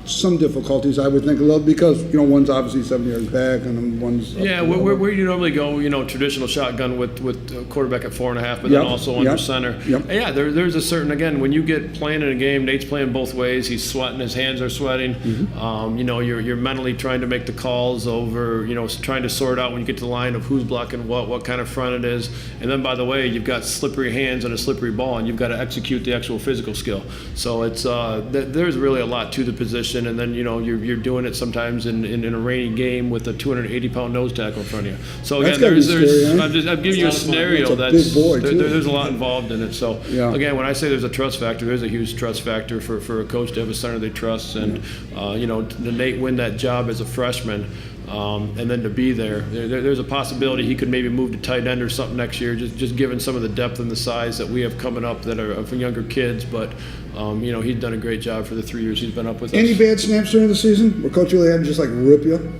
some difficulties, I would think, a little, because one's obviously 7 yards back and then one's where you normally go, traditional shotgun with quarterback at 4.5, but then also under center. Yeah, there's a certain, again, when you get playing in a game, Nate's playing both ways. He's sweating, his hands are sweating. You're mentally trying to make the calls over, trying to sort out when you get to the line of who's blocking what kind of front it is. And then, by the way, you've got slippery hands and a slippery ball, and you've got to execute the actual physical skill. So it's there's really a lot to the position. And then you're doing it sometimes in a rainy game with a 280-pound nose tackle in front of you. So again, I'm giving you a scenario that's there's a lot involved in it. So again, when I say there's a trust factor, there's a huge trust factor for a coach to have a center they trust, and to Nate win that job as a freshman. And then to be there's a possibility he could maybe move to tight end or something next year, just given some of the depth and the size that we have coming up that are for younger kids. But he's done a great job for the 3 years he's been up with us. Any bad snaps during the season where Coach really had to just rip you?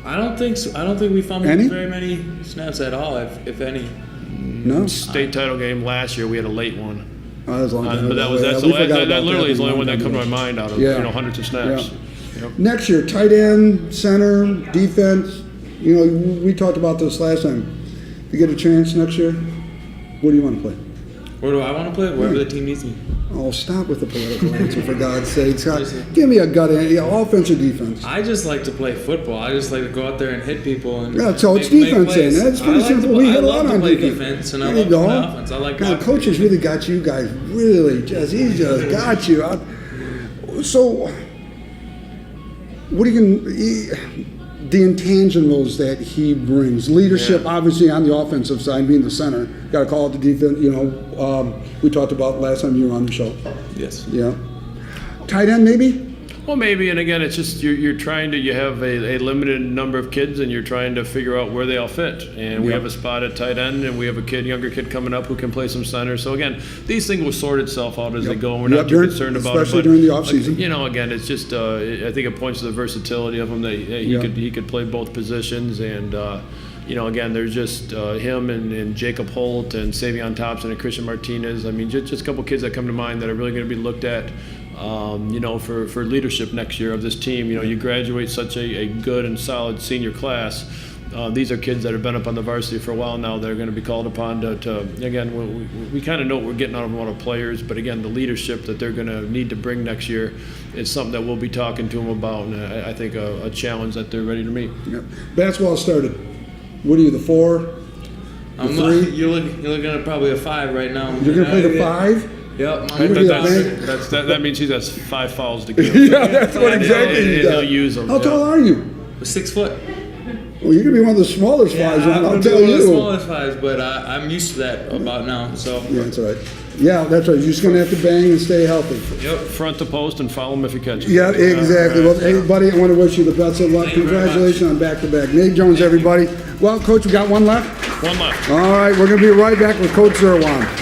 I don't think so. I don't think we fumbled very many snaps at all, if any. No. State title game last year, we had a late one. Oh, that was a long time ago. But that literally is the only one that comes to my mind out of hundreds of snaps. Yep. Next year, tight end, center, defense. We talked about this last time. If you get a chance next year, where do you want to play? Where do I want to play? Wherever the team needs me. Oh, stop with the political answer, for God's sake. Give me a gut answer, offense or defense. I just like to play football. I just like to go out there and hit people. And so it's defense in. That's pretty simple. We hit a lot on defense. And I love to play offense. I like God, coach has really got you guys. Really, he just got you. So, what are you going the intangibles that he brings, leadership, obviously on the offensive side, being the center. Got to call it the defense. We talked about last time you were on the show. Yes. Yeah. Tight end, maybe. Well, maybe, and again, it's just you have a limited number of kids, and you're trying to figure out where they all fit. And we have a spot at tight end, and we have a younger kid coming up who can play some center. So again, these things will sort itself out as they go, and we're not too concerned about it. Especially during the offseason. Again, it's just I think it points to the versatility of him that he could play both positions, and again, there's just him and Jacob Holt and Savion Thompson and Christian Martinez. I mean, just a couple kids that come to mind that are really going to be looked at. For leadership next year of this team. You graduate such a good and solid senior class. These are kids that have been up on the varsity for a while now that are going to be called upon to again, we kind of know what we're getting out of a lot of players, but again, the leadership that they're going to need to bring next year is something that we'll be talking to them about, and I think a challenge that they're ready to meet. Yep. Basketball started. What are you, the 4? The 3? You're looking at probably a 5 right now. You're going to play the 5? Yep. That means he has 5 fouls to give. Yeah, that's what exactly he does. He'll use them. How tall are you? 6 foot. Well, you're going to be one of the smallest 5s, I'll tell you. I'm one of the smallest 5s, but I'm used to that about now. So. Yeah, that's right. Yeah, that's right. You're just going to have to bang and stay healthy. Yep. Front the post and follow him if you catch him. Yeah, exactly. Well, hey, buddy, I want to wish you the best of luck. Congratulations on back-to-back. Nate Jones, everybody. Well, Coach, we got one left? One left. All right, we're going to be right back with Coach Zerwan.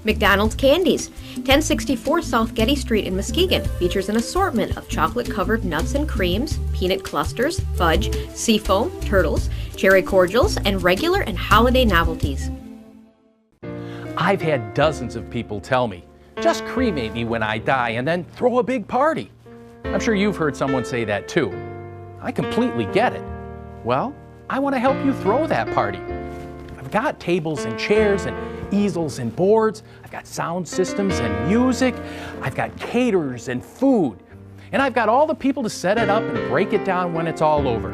McDonald's Candies. 1064 South Getty Street in Muskegon features an assortment of chocolate-covered nuts and creams, peanut clusters, fudge, seafoam, turtles, cherry cordials, and regular and holiday novelties. I've had dozens of people tell me, just cremate me when I die and then throw a big party. I'm sure you've heard someone say that too. I completely get it. Well, I want to help you throw that party. I've got tables and chairs and easels and boards. I've got sound systems and music. I've got caterers and food. And I've got all the people to set it up and break it down when it's all over.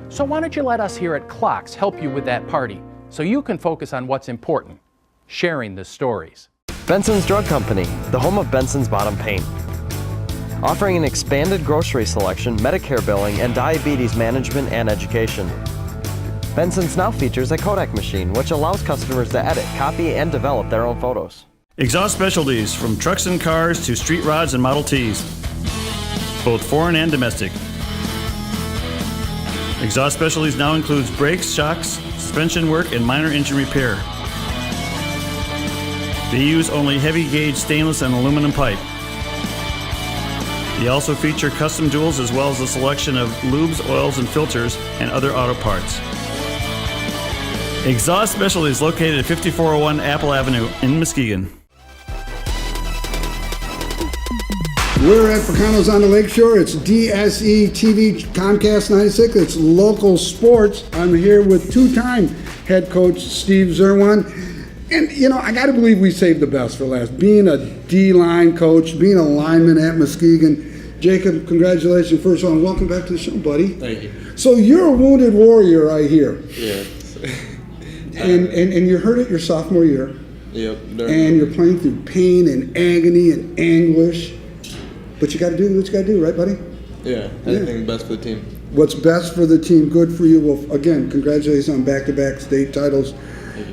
So why don't you let us here at Clocks help you with that party so you can focus on what's important, sharing the stories. Benson's Drug Company, the home of Benson's Bottom Pain. Offering an expanded grocery selection, Medicare billing, and diabetes management and education. Benson's now features a Kodak machine, which allows customers to edit, copy, and develop their own photos. Exhaust Specialties, from trucks and cars to street rods and Model Ts, both foreign and domestic. Exhaust Specialties now includes brakes, shocks, suspension work, and minor engine repair. They use only heavy gauge stainless and aluminum pipe. They also feature custom jewels as well as a selection of lubes, oils, and filters and other auto parts. Exhaust Specialties located at 5401 Apple Avenue in Muskegon. We're at Pecano's on the Lakeshore. It's DSE TV Comcast 96. It's local sports. I'm here with two-time head coach Steve Zerwan. And, you know, I got to believe we saved the best for last. Being a D-line coach, being a lineman at Muskegon. Jacob, congratulations. First of all, welcome back to the show, buddy. Thank you. So you're a wounded warrior, I hear. Yeah. and you're hurt at your sophomore year. Yep. And you're playing through pain and agony and anguish. But you got to do what you got to do, right, buddy? Yeah. Anything best for the team. What's best for the team, good for you. Well, again, congratulations on back-to-back state titles.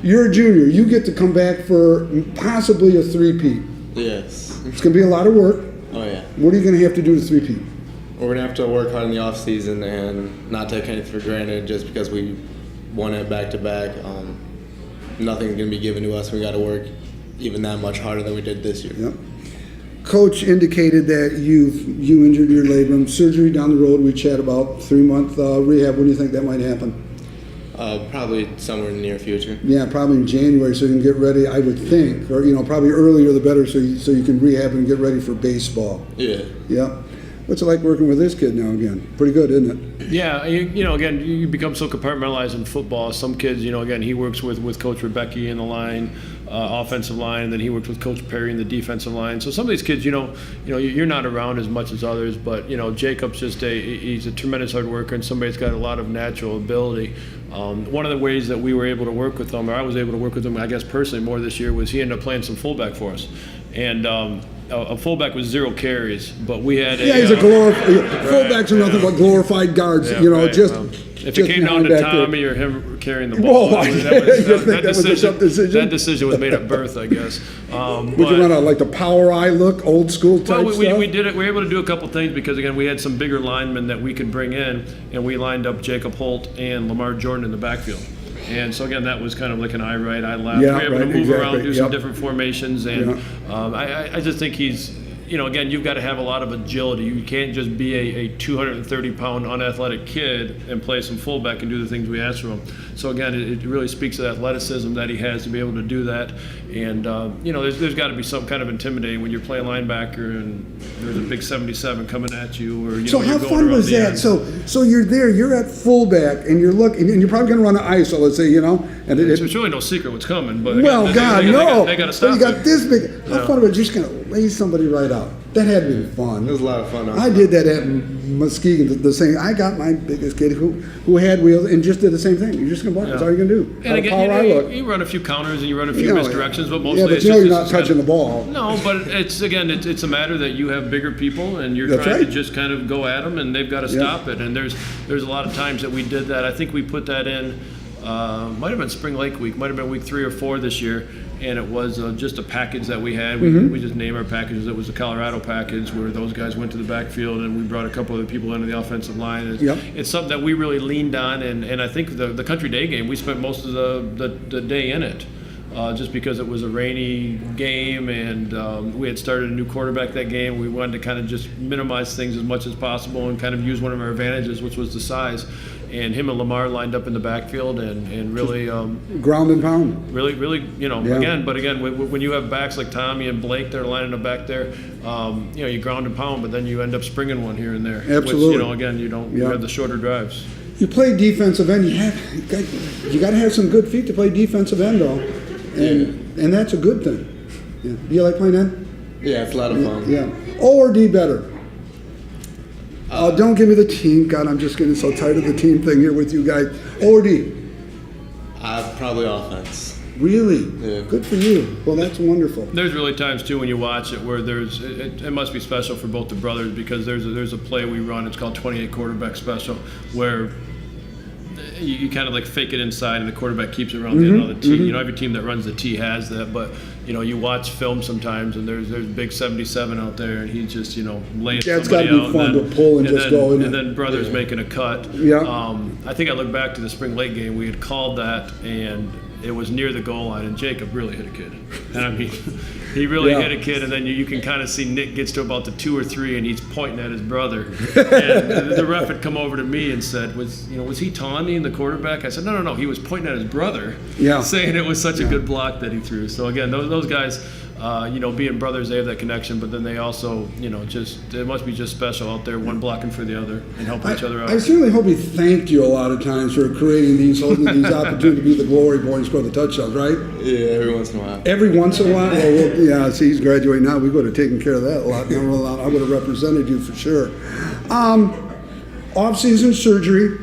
You're a junior. You get to come back for possibly a three-peat. Yes. It's going to be a lot of work. Oh, yeah. What are you going to have to do to three-peat? We're going to have to work hard in the off-season and not take anything for granted just because we won it back-to-back. Nothing's going to be given to us. We got to work even that much harder than we did this year. Yep. Coach indicated that you injured your labrum. Surgery down the road we chat about, 3-month rehab. When do you think that might happen? Probably somewhere in the near future. Yeah, probably in January, so you can get ready, I would think, or probably earlier the better, so you can rehab and get ready for baseball. Yeah. Yeah. What's it like working with this kid now again? Pretty good, isn't it? Yeah, again, you become so compartmentalized in football. Some kids, again, he works with Coach Rebecca in the line, offensive line, and then he works with Coach Perry in the defensive line. So some of these kids, you're not around as much as others, but Jacob's he's a tremendous hard worker and somebody that's got a lot of natural ability. One of the ways that we were able to work with him, or I was able to work with him, I guess personally more this year, was he ended up playing some fullback for us, and a fullback with 0 carries, but we had he's a fullbacks are nothing but glorified guards. If it came down to Tommy or him carrying the ball, that decision was made at birth, I guess. Would you run like the power eye look, old school type stuff? We did it. We were able to do a couple things because again we had some bigger linemen that we could bring in, and we lined up Jacob Holt and Lamar Jordan in the backfield. And so again, that was kind of like an eye right, eye left. Yeah, we were able to move around, do some Yep. different formations, and I just think he's, again, you've got to have a lot of agility. You can't just be a 230-pound unathletic kid and play some fullback and do the things we ask from him. So again, it really speaks to the athleticism that he has to be able to do that. And there's got to be some kind of intimidating when you're playing linebacker and there's a big 77 coming at you, or So you're how going fun around was the that? end. So you're there, you're at fullback, and you're looking, and you're probably going to run an ISO, let's say, and It's really no secret what's coming, but well, again, God, no. They got to But stop you got it. this big. How fun was it just going to lay somebody right out? That had to be fun. It was a lot of fun. I did that at Muskegon. The same. I got my biggest kid who had wheels and just did the same thing. You're just going to block. That's all you're going to do. And again, you run a few counters and you run a few misdirections, but mostly but you're not touching the ball. No, but it's a matter that you have bigger people and you're trying to just kind of go at them, and they've got to stop it. And there's a lot of times that we did that. I think we put that in. Might have been Spring Lake week, might have been week 3 or 4 this year, and it was just a package that we had. We just named our packages. It was the Colorado package, where those guys went to the backfield and we brought a couple other people into the offensive line. It's something that we really leaned on, and I think the Country Day game, we spent most of the day in it. just because it was a rainy game and we had started a new quarterback that game. We wanted to kind of just minimize things as much as possible and kind of use one of our advantages, which was the size. And him and Lamar lined up in the backfield and really ground and pound. Really, again, when you have backs like Tommy and Blake that are lining up back there, you ground and pound, but then you end up springing one here and there. Absolutely. Which, again, you have the shorter drives. You play defensive end. You got to have some good feet to play defensive end, though, and that's a good thing. Yeah. Do you like playing end? Yeah, it's a lot of fun. Yeah. O or D better? Don't give me the team. God, I'm just getting so tired of the team thing here with you guys. O or D? Probably offense. Really? Yeah. Good for you. Well, that's wonderful. There's really times too when you watch it where it must be special for both the brothers because there's a play we run. It's called 28 quarterback special where you kind of like fake it inside and the quarterback keeps it around the end of the tee. Every team that runs the tee has that, but you watch film sometimes and there's big 77 out there and he's just laying somebody out. That's got to be fun to pull and just go in. And then brothers making a cut. Yeah. I think I look back to the spring lake game. We had called that and it was near the goal line, and Jacob really hit a kid. And I mean, he really hit a kid, and then you can kind of see Nick gets to about the 2 or 3, and he's pointing at his brother. And the ref had come over to me and said, was he taunting the quarterback? I said, no, he was pointing at his brother, saying it was such a good block that he threw. So again, those guys, being brothers, they have that connection, but then they also, it must be just special out there, one blocking for the other and helping each other out. I certainly hope he thanked you a lot of times for creating these opportunities to be the glory boy and score the touchdowns, right? Yeah, every once in a while. Every once in a while? Well, see, he's graduating now. We would have taken care of that a lot. I would have represented you for sure. Off-season surgery.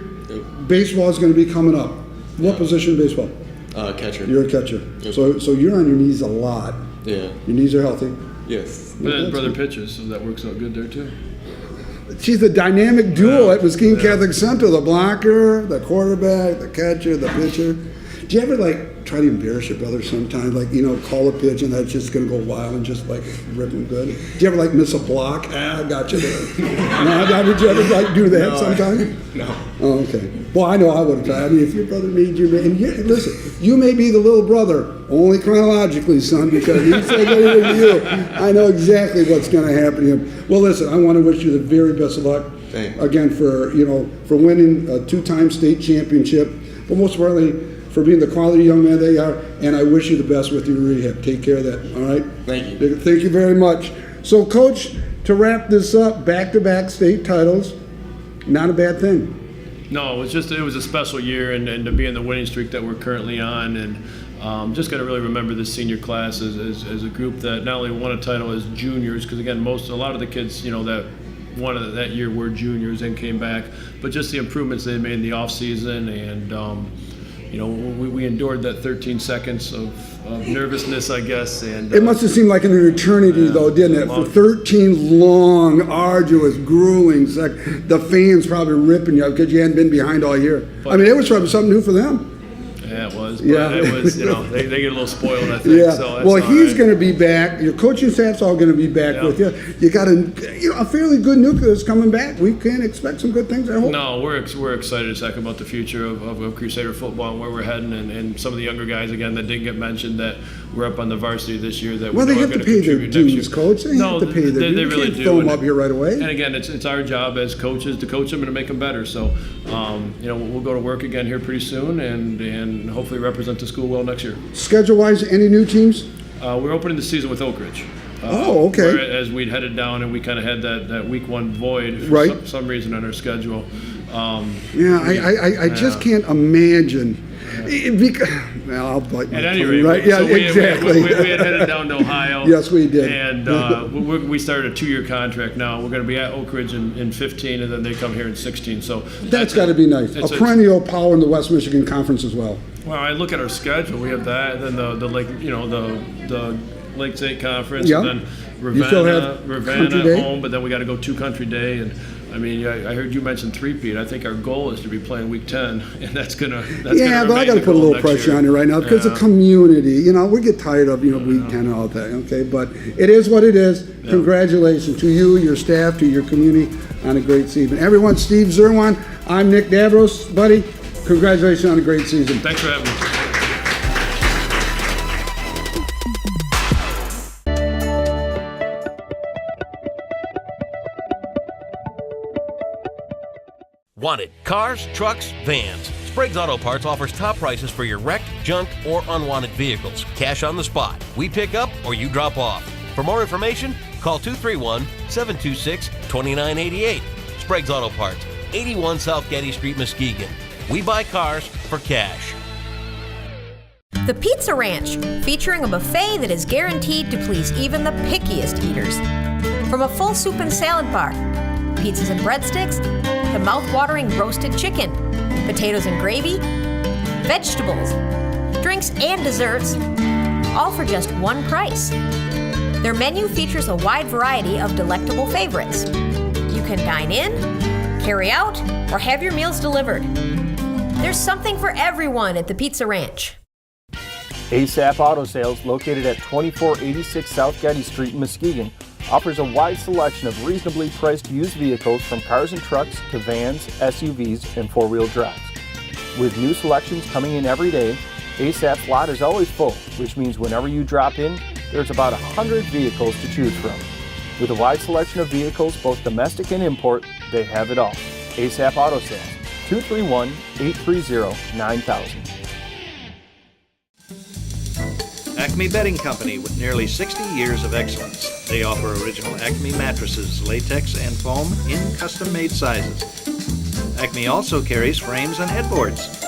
Baseball is going to be coming up. What position in baseball? Catcher. You're a catcher. Yep. So you're on your knees a lot. Yeah. Your knees are healthy? Yes. But then brother pitches, so that works out good there too. She's a dynamic duo at Muskegon Catholic Center. The blocker, the quarterback, the catcher, the pitcher. Do you ever try to embarrass your brother sometimes? Call a pitch and that's just going to go wild and just rip him good? Do you ever miss a block? I got you there. No, did you ever do that sometimes? No. Oh, okay. Well, I know I would have tried. I mean, if your brother made you, and listen, you may be the little brother, only chronologically, son, because he said anything to you. I know exactly what's going to happen to him. Well, listen, I want to wish you the very best of luck. Thanks. Again, for winning a 2-time state championship, but most importantly, for being the quality young man they are, and I wish you the best with your rehab. Take care of that, all right? Thank you. Thank you very much. So, Coach, to wrap this up, back-to-back state titles, not a bad thing. No, it was a special year, and to be in the winning streak that we're currently on, and just got to really remember this senior class as a group that not only won a title as juniors, because again, a lot of the kids, that won that year were juniors and came back, but just the improvements they made in the off season and. We endured that 13 seconds of nervousness, I guess. And it must have seemed like an eternity, though, didn't it? For 13 long, arduous, grueling seconds. The fans probably ripping you because you hadn't been behind all year. It was probably something new for them. Yeah, it was. But it was, they get a little spoiled, I think. Yeah. So that's well, he's right. going to be back. Your coaching staff's all going to be back with you. You got a fairly good nucleus coming back. We can expect some good things, I hope. No, we're excited to talk about the future of Crusader football and where we're heading, and some of the younger guys again that didn't get mentioned that we're up on the varsity this year. That they have to pay their dues, coach. They have to pay their dues. They really do. Throw them up here right away. And again, it's our job as coaches to coach them and to make them better. So, we'll go to work again here pretty soon, and hopefully represent the school well next year. Schedule-wise, any new teams? We're opening the season with Oak Ridge. Okay. As we'd headed down and we kind of had that week 1 void for some reason on our schedule. I just can't imagine. I'll bite my At any tongue, rate, right? Yeah, so exactly. we had headed down to Ohio. Yes, we did. And we started a 2-year contract now. We're going to be at Oak Ridge in 15, and then they come here in 16. So that's got to be nice. A perennial power in the West Michigan Conference as well. Well, I look at our schedule. We have that, and then the Lake, the Lake State Conference, yeah. and then Ravenna at home. But then we got to go to Country Day, and I mean, I heard you mention three-peat. I think our goal is to be playing week 10, and that's gonna. But I got to put a little pressure on you right now because the community. We get tired of week 10 and all that. Okay, but it is what it is. Yeah. Congratulations to you, your staff, to your community on a great season. Everyone, Steve Zerwan. I'm Nick Davros, buddy. Congratulations on a great season. Thanks for having me. Wanted cars, trucks, vans. Sprague's Auto Parts offers top prices for your wrecked, junk, or unwanted vehicles. Cash on the spot. We pick up or you drop off. For more information, call 231-726-2988. Sprague's Auto Parts, 81 South Getty Street, Muskegon. We buy cars for cash. The Pizza Ranch, featuring a buffet that is guaranteed to please even the pickiest eaters. From a full soup and salad bar, pizzas and breadsticks, to mouth-watering roasted chicken, potatoes and gravy, vegetables, drinks and desserts, all for just one price. Their menu features a wide variety of delectable favorites. You can dine in, carry out, or have your meals delivered. There's something for everyone at the Pizza Ranch. ASAP Auto Sales, located at 2486 South Getty Street in Muskegon, offers a wide selection of reasonably priced used vehicles from cars and trucks to vans, SUVs, and four-wheel drives. With new selections coming in every day, ASAP's lot is always full, which means whenever you drop in, there's about 100 vehicles to choose from. With a wide selection of vehicles, both domestic and import, they have it all. ASAP Auto Sales, 231-830-9000. Acme Bedding Company, with nearly 60 years of excellence. They offer original Acme mattresses, latex and foam in custom-made sizes. Acme also carries frames and headboards.